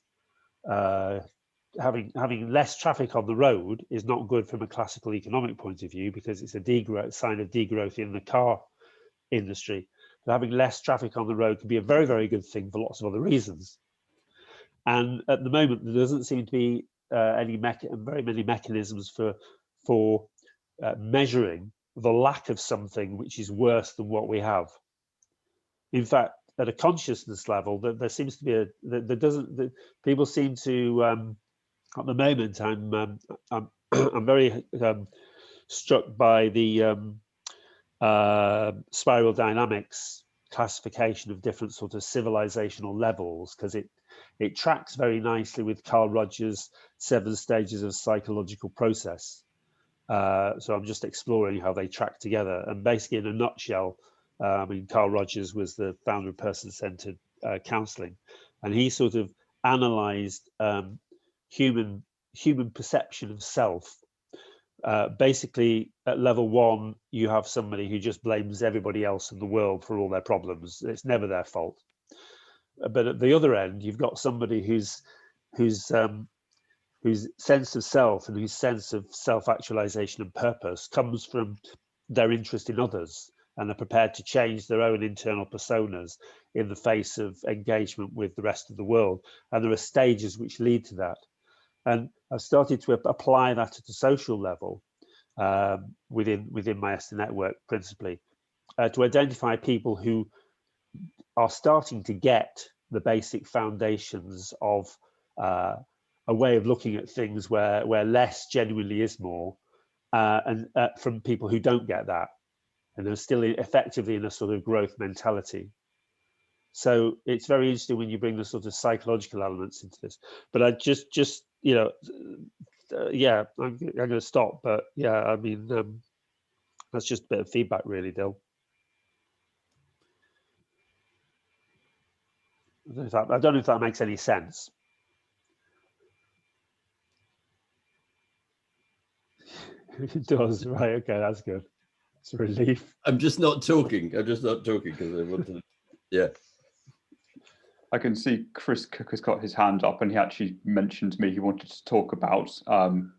traffic on the road is not good from a classical economic point of view, because it's a sign of degrowth in the car industry. But having less traffic on the road can be a very, very good thing for lots of other reasons. And at the moment, there doesn't seem to be very many mechanisms for measuring the lack of something which is worse than what we have. In fact, at a consciousness level, there seems to be people seem to at the moment. I'm very struck by the spiral dynamics classification of different sort of civilizational levels, because it tracks very nicely with Carl Rogers' 7 stages of psychological process. So I'm just exploring how they track together. And basically, in a nutshell, I mean, Carl Rogers was the founder of person-centered counseling, and he sort of analyzed human perception of self. Basically, at level 1, you have somebody who just blames everybody else in the world for all their problems. It's never their fault. But at the other end, you've got somebody whose sense of self and whose sense of self-actualization and purpose comes from their interest in others, and are prepared to change their own internal personas in the face of engagement with the rest of the world. And there are stages which lead to that. And I've started to apply that at a social level within my Esther network, principally, to identify people who are starting to get the basic foundations of a way of looking at things where less genuinely is more, and from people who don't get that, and they're still effectively in a sort of growth mentality. So it's very interesting when you bring the sort of psychological elements into this. But I just you know, yeah, I'm going to stop. But yeah, I mean, that's just a bit of feedback, really, Dill. I don't know if that makes any sense. It does, right? Okay, that's good. It's a relief. I'm just not talking. because I want to. Yeah. I can see Chris Cook has got his hand up, and he actually mentioned to me he wanted to talk about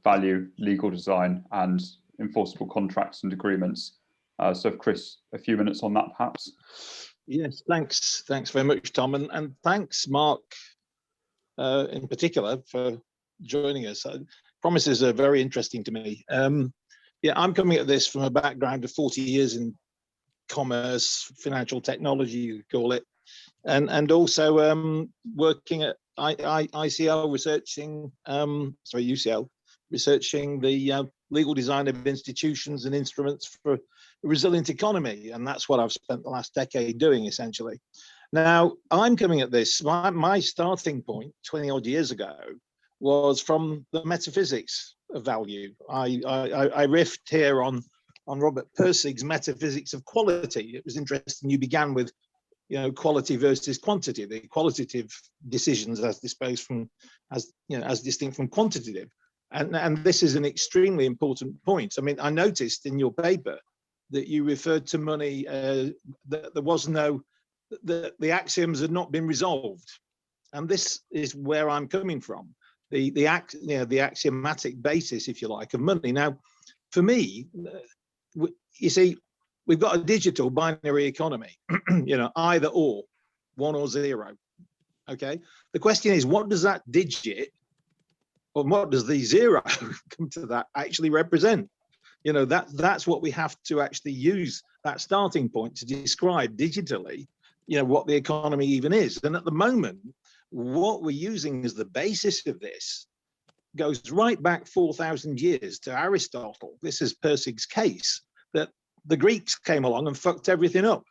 value, legal design, and enforceable contracts and agreements. So, if Chris, a few minutes on that, perhaps. Yes, thanks very much, Tom, and thanks, Mark, in particular, for joining us. Promises are very interesting to me. Yeah, I'm coming at this from a background of 40 years in commerce, financial technology, you could call it, and also working at ICL researching, UCL, researching the legal design of institutions and instruments for a resilient economy. And that's what I've spent the last decade doing, essentially. Now, I'm coming at this, my starting point 20 odd years ago was from the metaphysics of value. I riffed here on Robert Pirsig's metaphysics of quality. It was interesting. You began with, quality versus quantity, the qualitative decisions as distinct from quantitative. And this is an extremely important point. I mean, I noticed in your paper that you referred to money, that there was the axioms had not been resolved. And this is where I'm coming from. The axiomatic basis, if you like, of money. Now, for me, you see, we've got a digital binary economy, either or, 1 or 0. Okay. The question is, what does that digit, or what does the 0 come to that actually represent? That's what we have to actually use, that starting point, to describe digitally, what the economy even is. And at the moment, what we're using as the basis of this goes right back 4,000 years to Aristotle. This is Pirsig's case, that the Greeks came along and fucked everything up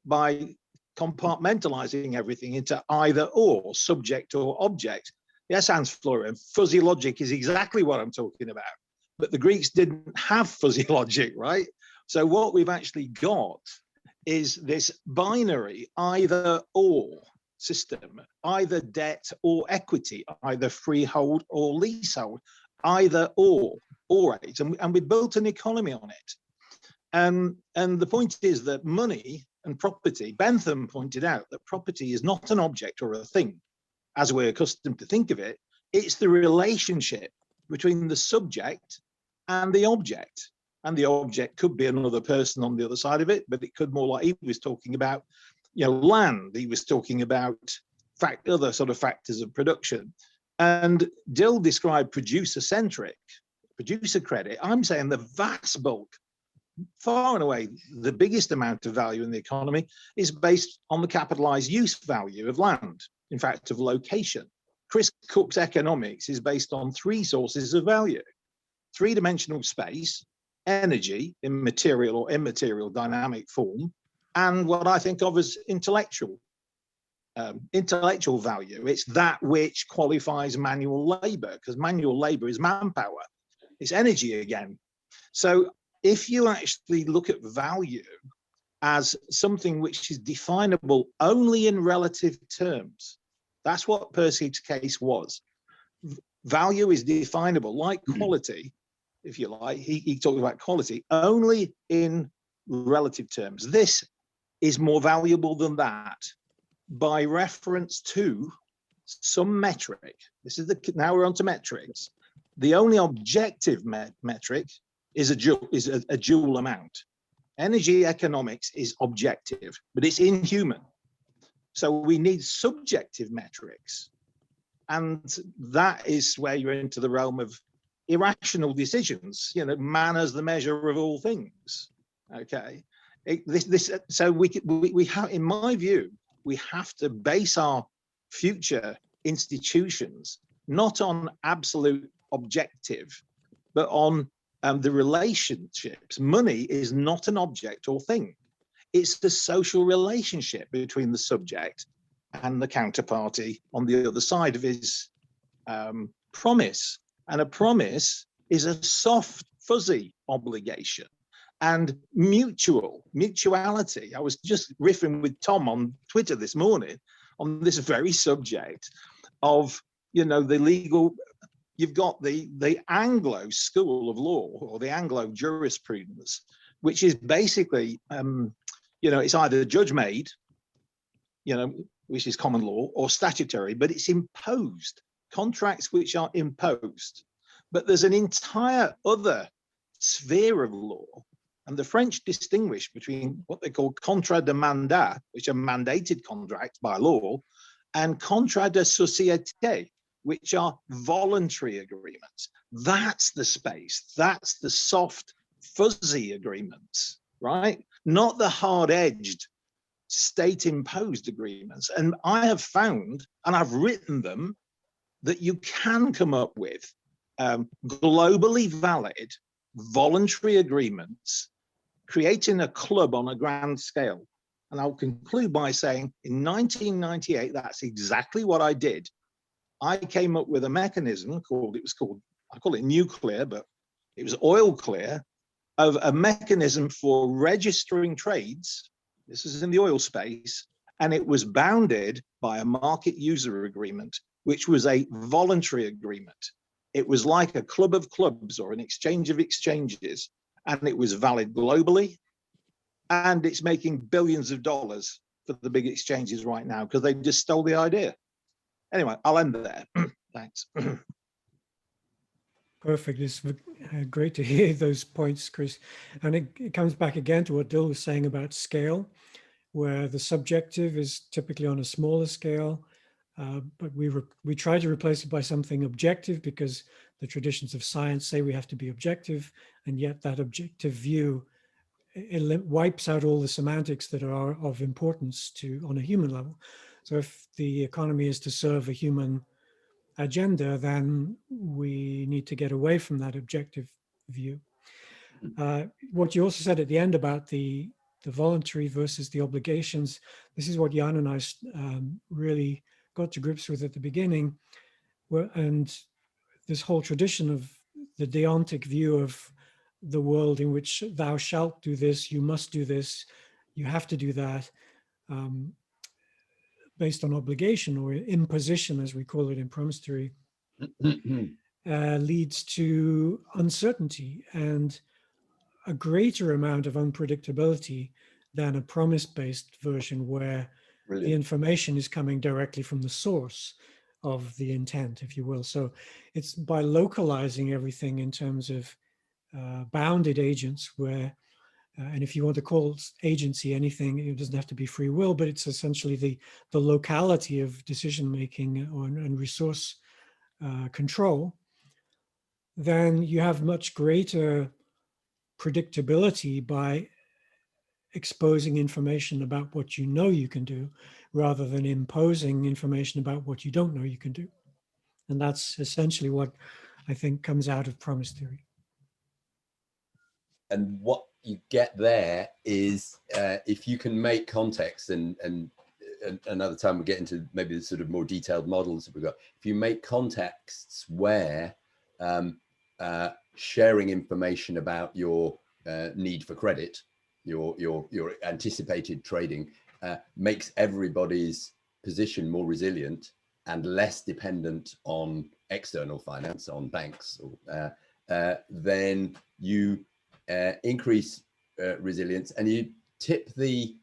by compartmentalizing everything into either or, subject or object. Yes, Hans-Florian, fuzzy logic is exactly what I'm talking about. But the Greeks didn't have fuzzy logic, right? So what we've actually got is this binary either or system, either debt or equity, either freehold or leasehold, either or age. And we built an economy on it. And the point is that money and property, Bentham pointed out that property is not an object or a thing, as we're accustomed to think of it. It's the relationship between the subject and the object. And the object could be another person on the other side of it, but it could more like he was talking about, you know, land. He was talking about other sort of factors of production. And Dill described producer-centric, producer credit. I'm saying the vast bulk, far and away, the biggest amount of value in the economy is based on the capitalized use value of land, in fact, of location. Chris Cook's economics is based on three sources of value: three-dimensional space, energy in material or immaterial dynamic form, and what I think of as intellectual value. It's that which qualifies manual labor, because manual labor is manpower. It's energy again. So if you actually look at value as something which is definable only in relative terms, that's what Percy's case was. Value is definable like quality, if you like. He talked about quality only in relative terms. This is more valuable than that by reference to some metric. This is now we're on to metrics. The only objective metric is a joule amount. Energy economics is objective, but it's inhuman. So we need subjective metrics. And that is where you're into the realm of irrational decisions. You know, man as the measure of all things. Okay. So we have, in my view, we have to base our future institutions not on absolute objective, but on the relationships. Money is not an object or thing. It's the social relationship between the subject and the counterparty on the other side of his promise. And a promise is a soft, fuzzy obligation. And mutuality. I was just riffing with Tom on Twitter this morning on this very subject of, you know, the legal. You've got the Anglo school of law, or the Anglo jurisprudence, which is basically, you know, it's either judge-made, you know, which is common law, or statutory, but it's imposed, contracts which are imposed. But there's an entire other sphere of law, and the French distinguish between what they call contrat de mandat, which are mandated contracts by law, and contrat de société, which are voluntary agreements. That's the space, that's the soft, fuzzy agreements, right? Not the hard-edged, state-imposed agreements. And I have found, and I've written them, that you can come up with globally valid voluntary agreements, creating a club on a grand scale. And I'll conclude by saying in 1998, that's exactly what I did. I came up with a mechanism I call it nuclear, but it was oil clear, of a mechanism for registering trades. This is in the oil space, and it was bounded by a market user agreement, which was a voluntary agreement. It was like a club of clubs or an exchange of exchanges, and it was valid globally, and it's making billions of dollars for the big exchanges right now because they just stole the idea. Anyway, I'll end there. Thanks. Perfect. It's great to hear those points, Chris. And it comes back again to what Dill was saying about scale, where the subjective is typically on a smaller scale, but we try to replace it by something objective because the traditions of science say we have to be objective, and yet that objective view it wipes out all the semantics that are of importance on a human level. So if the economy is to serve a human agenda, then we need to get away from that objective view. What you also said at the end about the voluntary versus the obligations, this is what Jan and I really got to grips with at the beginning. and this whole tradition of the deontic view of the world in which thou shalt do this, you must do this, you have to do that, based on obligation or imposition, as we call it in promise theory, leads to uncertainty and a greater amount of unpredictability than a promise-based version where the information is coming directly from the source of the intent, if you will. So it's by localizing everything in terms of bounded agents where, and if you want to call agency anything, it doesn't have to be free will, but it's essentially the locality of decision-making and resource control, then you have much greater predictability by exposing information about what you know you can do rather than imposing information about what you don't know you can do. And that's essentially what I think comes out of promise theory. And what you get there is if you can make context, and another time we get into maybe the sort of more detailed models that we've got, if you make contexts where sharing information about your need for credit, your anticipated trading, makes everybody's position more resilient and less dependent on external finance, on banks, then you increase resilience, and you tip the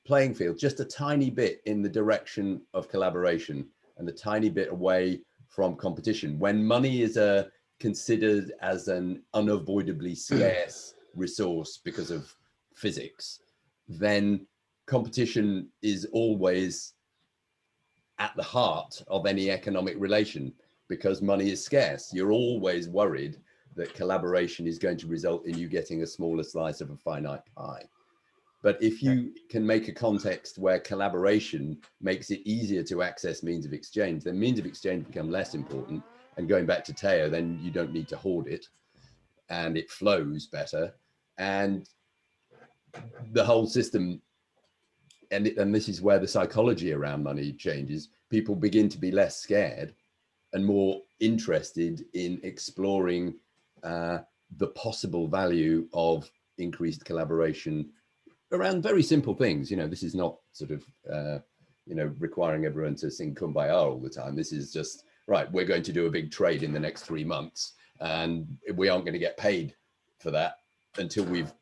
playing field just a tiny bit in the direction of collaboration and a tiny bit away from competition. When money is considered as an unavoidably scarce resource because of physics, then competition is always at the heart of any economic relation because money is scarce. You're always worried that collaboration is going to result in you getting a smaller slice of a finite pie. But if you can make a context where collaboration makes it easier to access means of exchange, then means of exchange become less important. And going back to Teo, then you don't need to hoard it and it flows better. And the whole system, and this is where the psychology around money changes. People begin to be less scared and more interested in exploring the possible value of increased collaboration around very simple things. You know, this is not sort of, you know, requiring everyone to sing Kumbaya all the time. This is just, right, we're going to do a big trade in the next 3 months and we aren't going to get paid for that until we've,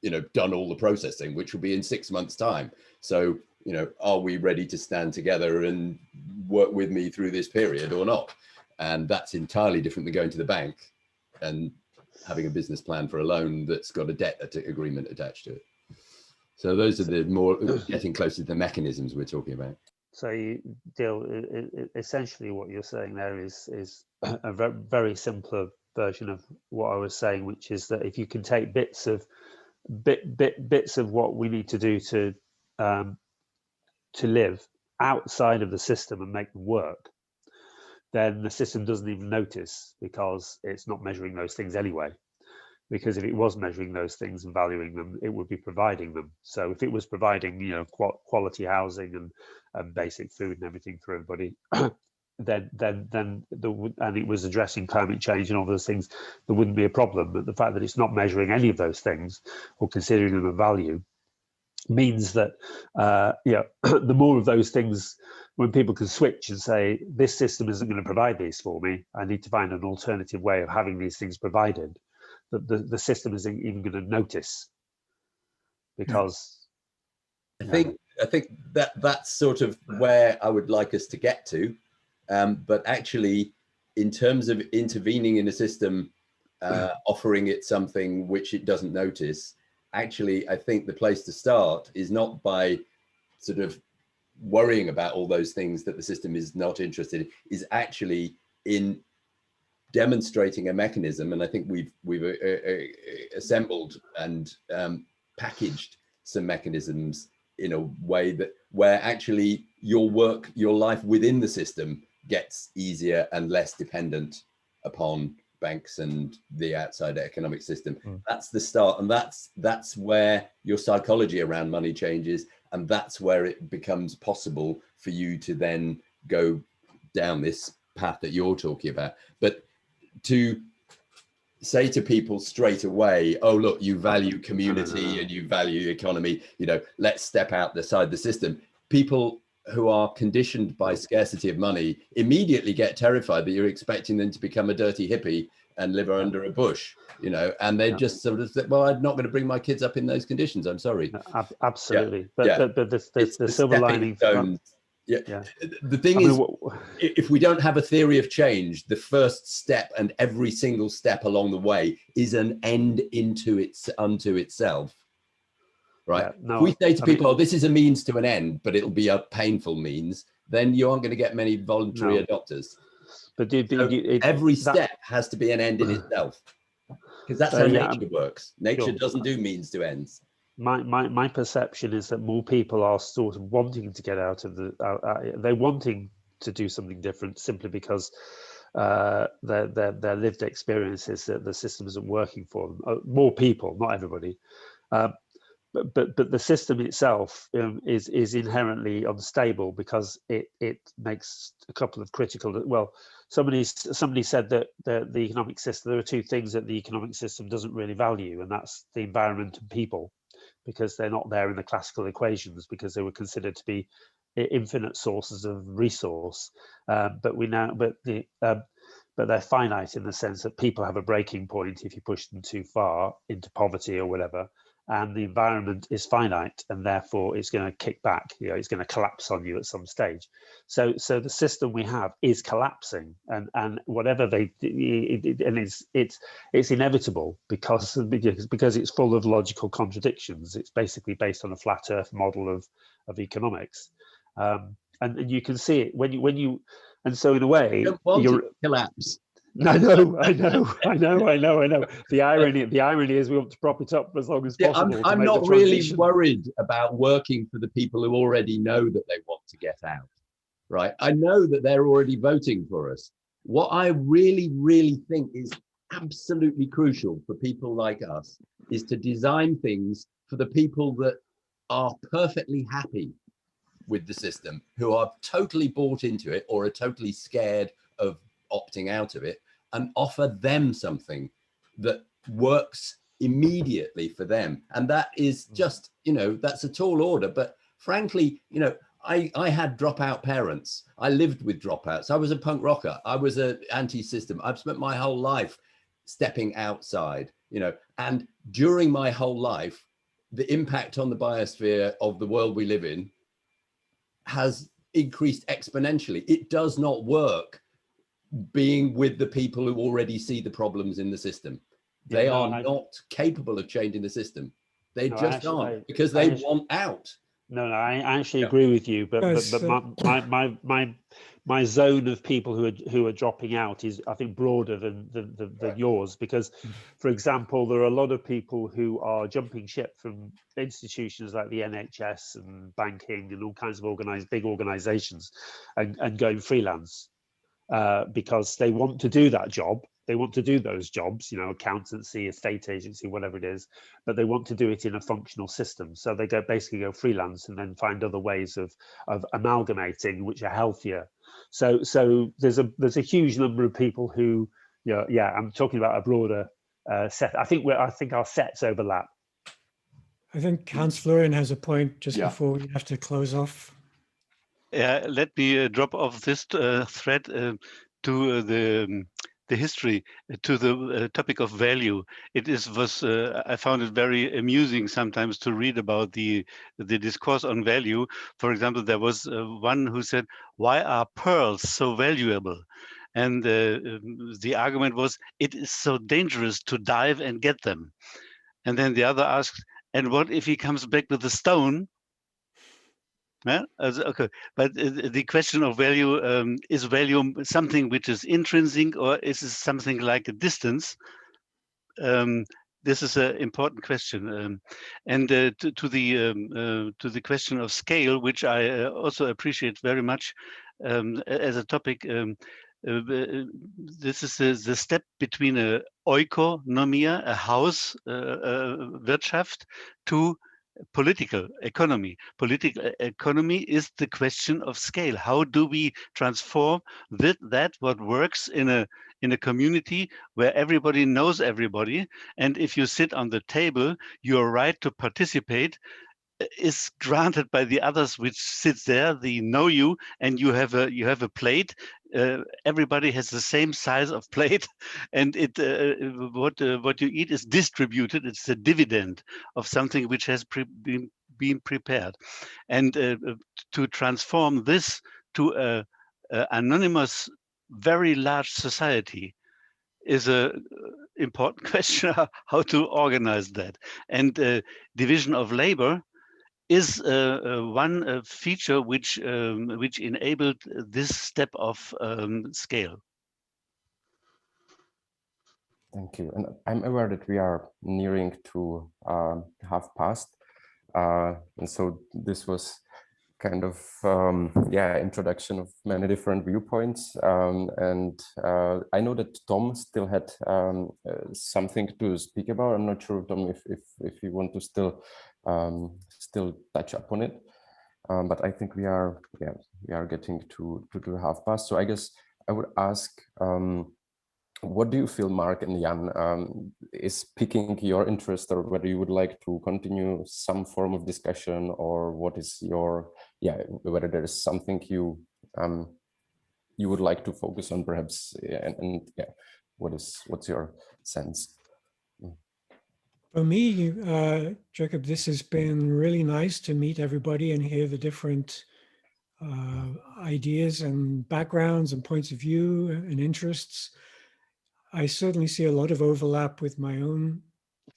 you know, done all the processing, which will be in 6 months' time. So, you know, are we ready to stand together and work with me through this period or not? And that's entirely different than going to the bank and having a business plan for a loan that's got a debt agreement attached to it. So those are the more getting closer to the mechanisms we're talking about. So you deal essentially what you're saying there is a very simpler version of what I was saying, which is that if you can take bits of what we need to do to live outside of the system and make them work, then the system doesn't even notice because it's not measuring those things anyway. Because if it was measuring those things and valuing them, it would be providing them. So if it was providing, you know, quality housing and basic food and everything for everybody, then and it was addressing climate change and all those things, there wouldn't be a problem. But the fact that it's not measuring any of those things or considering them a value means that yeah, the more of those things, when people can switch and say, this system isn't going to provide these for me, I need to find an alternative way of having these things provided, that the system isn't even going to notice, because I think that's sort of where I would like us to get to, but actually in terms of intervening in a system, offering it something which it doesn't notice, actually I think the place to start is not by sort of worrying about all those things that the system is not interested in, is actually in demonstrating a mechanism. And I think we've assembled and packaged some mechanisms in a way that where actually your work, your life within the system gets easier and less dependent upon banks and the outside economic system. That's the start, and that's where your psychology around money changes, and that's where it becomes possible for you to then go down this path that you're talking about. But to say to people straight away, oh, look, you value community and you value economy, you know, let's step outside the system. People who are conditioned by scarcity of money immediately get terrified that you're expecting them to become a dirty hippie and live under a bush, you know, and they just sort of say, well, I'm not going to bring my kids up in those conditions. I'm sorry. Absolutely. Yeah. But the silver lining. Yeah. The thing is, if we don't have a theory of change, the first step and every single step along the way is an end unto itself. Right. Yeah, no, if we say to people, oh, this is a means to an end, but it'll be a painful means, then you aren't going to get many voluntary adopters. But every step has to be an end in itself, because that's how nature works. Nature doesn't do means to ends. My perception is that more people are sort of wanting to get out of they're wanting to do something different simply because their lived experience is that the system isn't working for them. More people, not everybody. But the system itself is inherently unstable because it makes a couple of critical. Well, somebody said that the economic system, there are two things that the economic system doesn't really value, and that's the environment and people, because they're not there in the classical equations because they were considered to be infinite sources of resource. But they're finite in the sense that people have a breaking point if you push them too far into poverty or whatever. And the environment is finite, and therefore it's going to kick back. You know, it's going to collapse on you at some stage. So the system we have is collapsing, and whatever it's inevitable because it's full of logical contradictions. It's basically based on a flat Earth model of economics, and you can see it when you. And so in a way, you're collapse. I know. The irony is we want to prop it up as long as possible. I'm not really worried about working for the people who already know that they want to get out, right? I know that they're already voting for us. What I really, really think is absolutely crucial for people like us is to design things for the people that are perfectly happy with the system, who are totally bought into it or are totally scared of opting out of it, and offer them something that works immediately for them. And that is just, you know, that's a tall order. But frankly, you know, I had dropout parents. I lived with dropouts. I was a punk rocker. I was an anti-system. I've spent my whole life stepping outside, you know, and during my whole life, the impact on the biosphere of the world we live in has increased exponentially. It does not work being with the people who already see the problems in the system. They are not capable of changing the system. They just aren't, because they want out. No, I actually agree with you, but my zone of people who are dropping out is, I think, broader than yours, because, for example, there are a lot of people who are jumping ship from institutions like the NHS and banking and all kinds of big organizations and going freelance. Because they want to do that job. They want to do those jobs, you know, accountancy, estate agency, whatever it is, but they want to do it in a functional system. So they basically go freelance and then find other ways of amalgamating, which are healthier. So there's a huge number of people who, I'm talking about a broader set. I think our sets overlap. I think Hans Florian has a point just before we have to close off. Yeah, let me drop off this thread to the history, to the topic of value. I found it very amusing sometimes to read about the discourse on value. For example, there was one who said, "Why are pearls so valuable?" And the argument was, "It is so dangerous to dive and get them." And then the other asked, "And what if he comes back with a stone?" Yeah, okay, but the question of value, is value something which is intrinsic, or is it something like a distance? This is an important question, and to the question of scale, which I also appreciate very much as a topic. This is the step between a oikonomia, a house Wirtschaft, to political economy. Political economy is the question of scale. How do we transform that what works in a community where everybody knows everybody, and if you sit on the table, your right to participate is granted by the others which sits there. They know you, and you have a plate. Everybody has the same size of plate, and what you eat is distributed. It's a dividend of something which has been prepared, and to transform this to a anonymous, very large society is a important question. How to organize that, and division of labor is one feature which enabled this step of scale. Thank you. And I'm aware that we are nearing to half past. And so this was kind of, introduction of many different viewpoints. And I know that Tom still had something to speak about. I'm not sure, Tom, if you want to still touch upon it. But I think we are getting to half past. So I guess I would ask, what do you feel, Mark and Jan, is piquing your interest, or whether you would like to continue some form of discussion, or what is your, whether there is something you would like to focus on, perhaps, what's your sense? For me, Jacob, this has been really nice to meet everybody and hear the different ideas and backgrounds and points of view and interests. I certainly see a lot of overlap with my own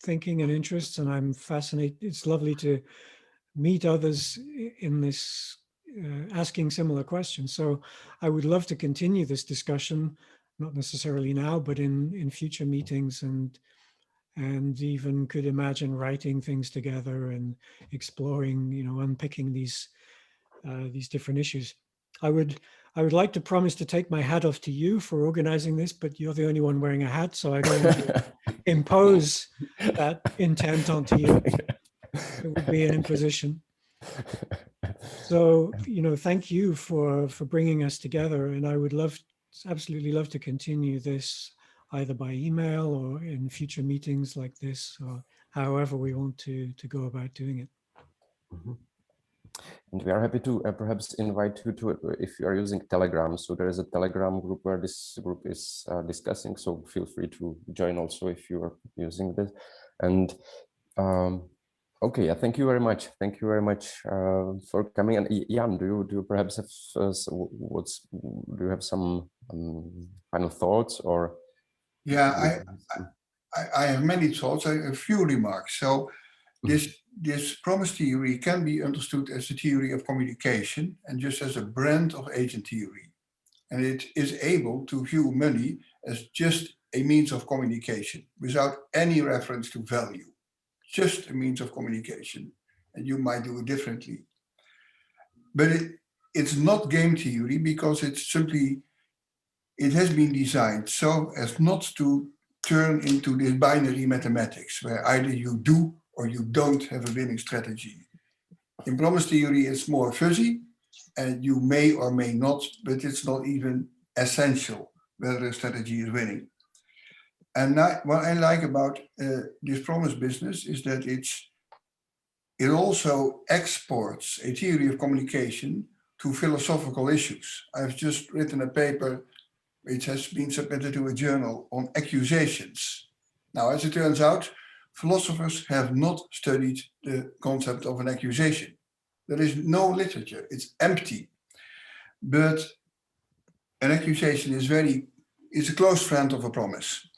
thinking and interests, and I'm fascinated. It's lovely to meet others in this, asking similar questions. So I would love to continue this discussion, not necessarily now, but in future meetings, and even could imagine writing things together and exploring, unpicking these different issues. I would like to promise to take my hat off to you for organizing this, but you're the only one wearing a hat, so I don't want to impose that intent onto you. It would be an imposition. So, thank you for bringing us together, and I would absolutely love to continue this either by email or in future meetings like this, or however we want to go about doing it. Mm-hmm. And we are happy to perhaps invite you to, if you are using Telegram. So there is a Telegram group where this group is discussing. So feel free to join also if you are using this. And okay, thank you very much. Thank you very much for coming. And Jan, do you perhaps have do you have some final thoughts, or? Yeah, I have many thoughts. I have a few remarks. So this promise theory can be understood as a theory of communication and just as a brand of agent theory. And it is able to view money as just a means of communication without any reference to value, just a means of communication. And you might do it differently. But it's not game theory, because it has been designed so as not to turn into this binary mathematics where either you do or you don't have a winning strategy. In promise theory, it's more fuzzy, and you may or may not, but it's not even essential whether a strategy is winning. And what I like about this promise business is that it also exports a theory of communication to philosophical issues. I've just written a paper which has been submitted to a journal on accusations. Now, as it turns out, philosophers have not studied the concept of an accusation. There is no literature, it's empty. But an accusation is a close friend of a promise.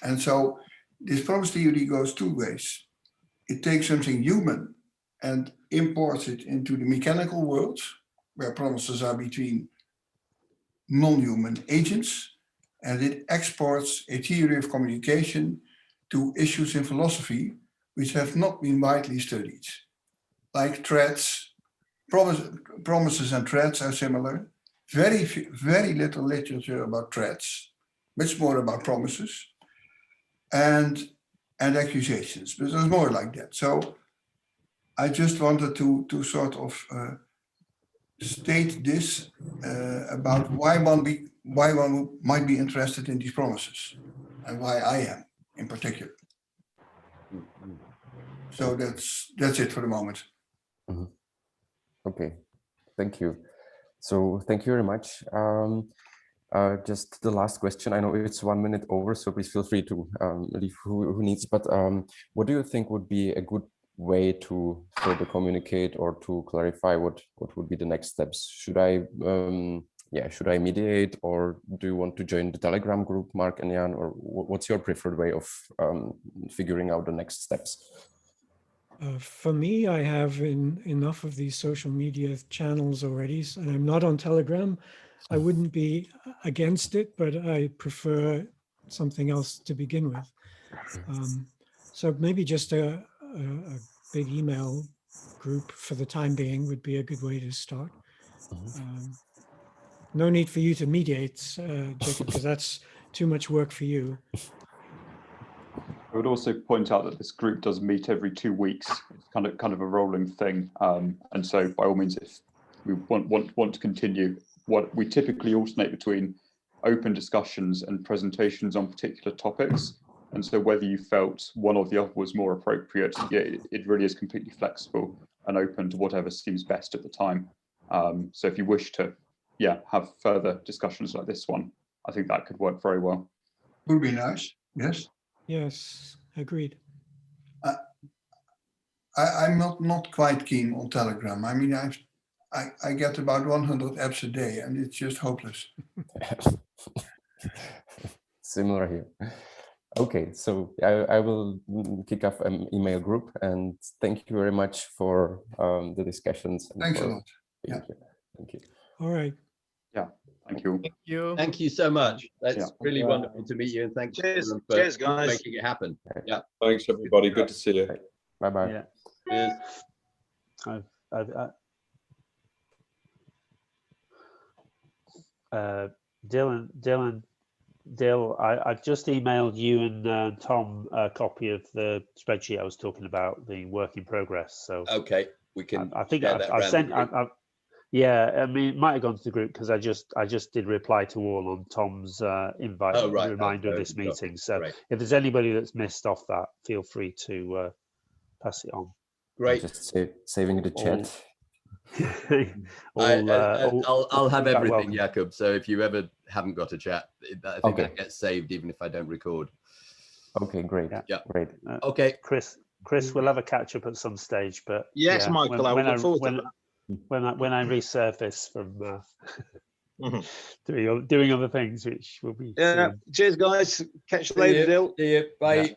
And so this promise theory goes two ways. It takes something human and imports it into the mechanical world, where promises are between non-human agents, and it exports a theory of communication to issues in philosophy which have not been widely studied, like threats. Promises and threats are similar. Very little literature about threats, much more about promises and accusations, but there's more like that. So I just wanted to sort of state this about why one might be interested in these promises, and why I am in particular. So that's it for the moment. Okay, thank you. So thank you very much. Just the last question. I know it's 1 minute over, so please feel free to leave who needs. But what do you think would be a good way to further communicate or to clarify what would be the next steps? Should I should I mediate, or do you want to join the Telegram group, Mark and Jan, or what's your preferred way of figuring out the next steps? For me, I have enough of these social media channels already, and I'm not on Telegram. I wouldn't be against it, but I prefer something else to begin with. So maybe just a big email group for the time being would be a good way to start. No need for you to mediate, Jacob, because that's too much work for you. I would also point out that this group does meet every 2 weeks. It's kind of a rolling thing, and so by all means, if we want to continue, what we typically alternate between open discussions and presentations on particular topics. And so whether you felt one or the other was more appropriate, it really is completely flexible and open to whatever seems best at the time. So if you wish to, have further discussions like this one, I think that could work very well. Would be nice. Yes. Yes, agreed. I'm not quite keen on Telegram. I mean, I get about 100 apps a day, and it's just hopeless. Similar here. Okay, so I will kick off an email group, and thank you very much for the discussions. Thanks a lot. Yeah. Thank you. All right. Yeah, thank you. Thank you. Thank you so much. That's really wonderful to meet you, and thanks Cheers, for cheers, guys. making it happen. Yeah. Thanks, everybody. Good to see you. Bye bye. Yeah. Cheers. Dill, I've just emailed you and Tom a copy of the spreadsheet I was talking about, the work in progress. So Okay, we can. I think share that I've around sent. the group. Yeah, I mean, it might have gone to the group because I just did reply to all on Tom's invite reminder of this meeting. So Great. if there's anybody that's missed off that, feel free to pass it on. Great. Just saving the chat. I'll have everything, welcome. Jakob. So if you ever haven't got a chat, I think that gets saved even if I don't record. Okay, great. Yeah. Great. Okay. Chris, we'll have a catch up at some stage, but Yes, Michael, I look forward to that. When I resurface from doing other things, which will be Yeah. soon. Cheers, guys. Catch you later, Dill. See you. Bye. Yeah.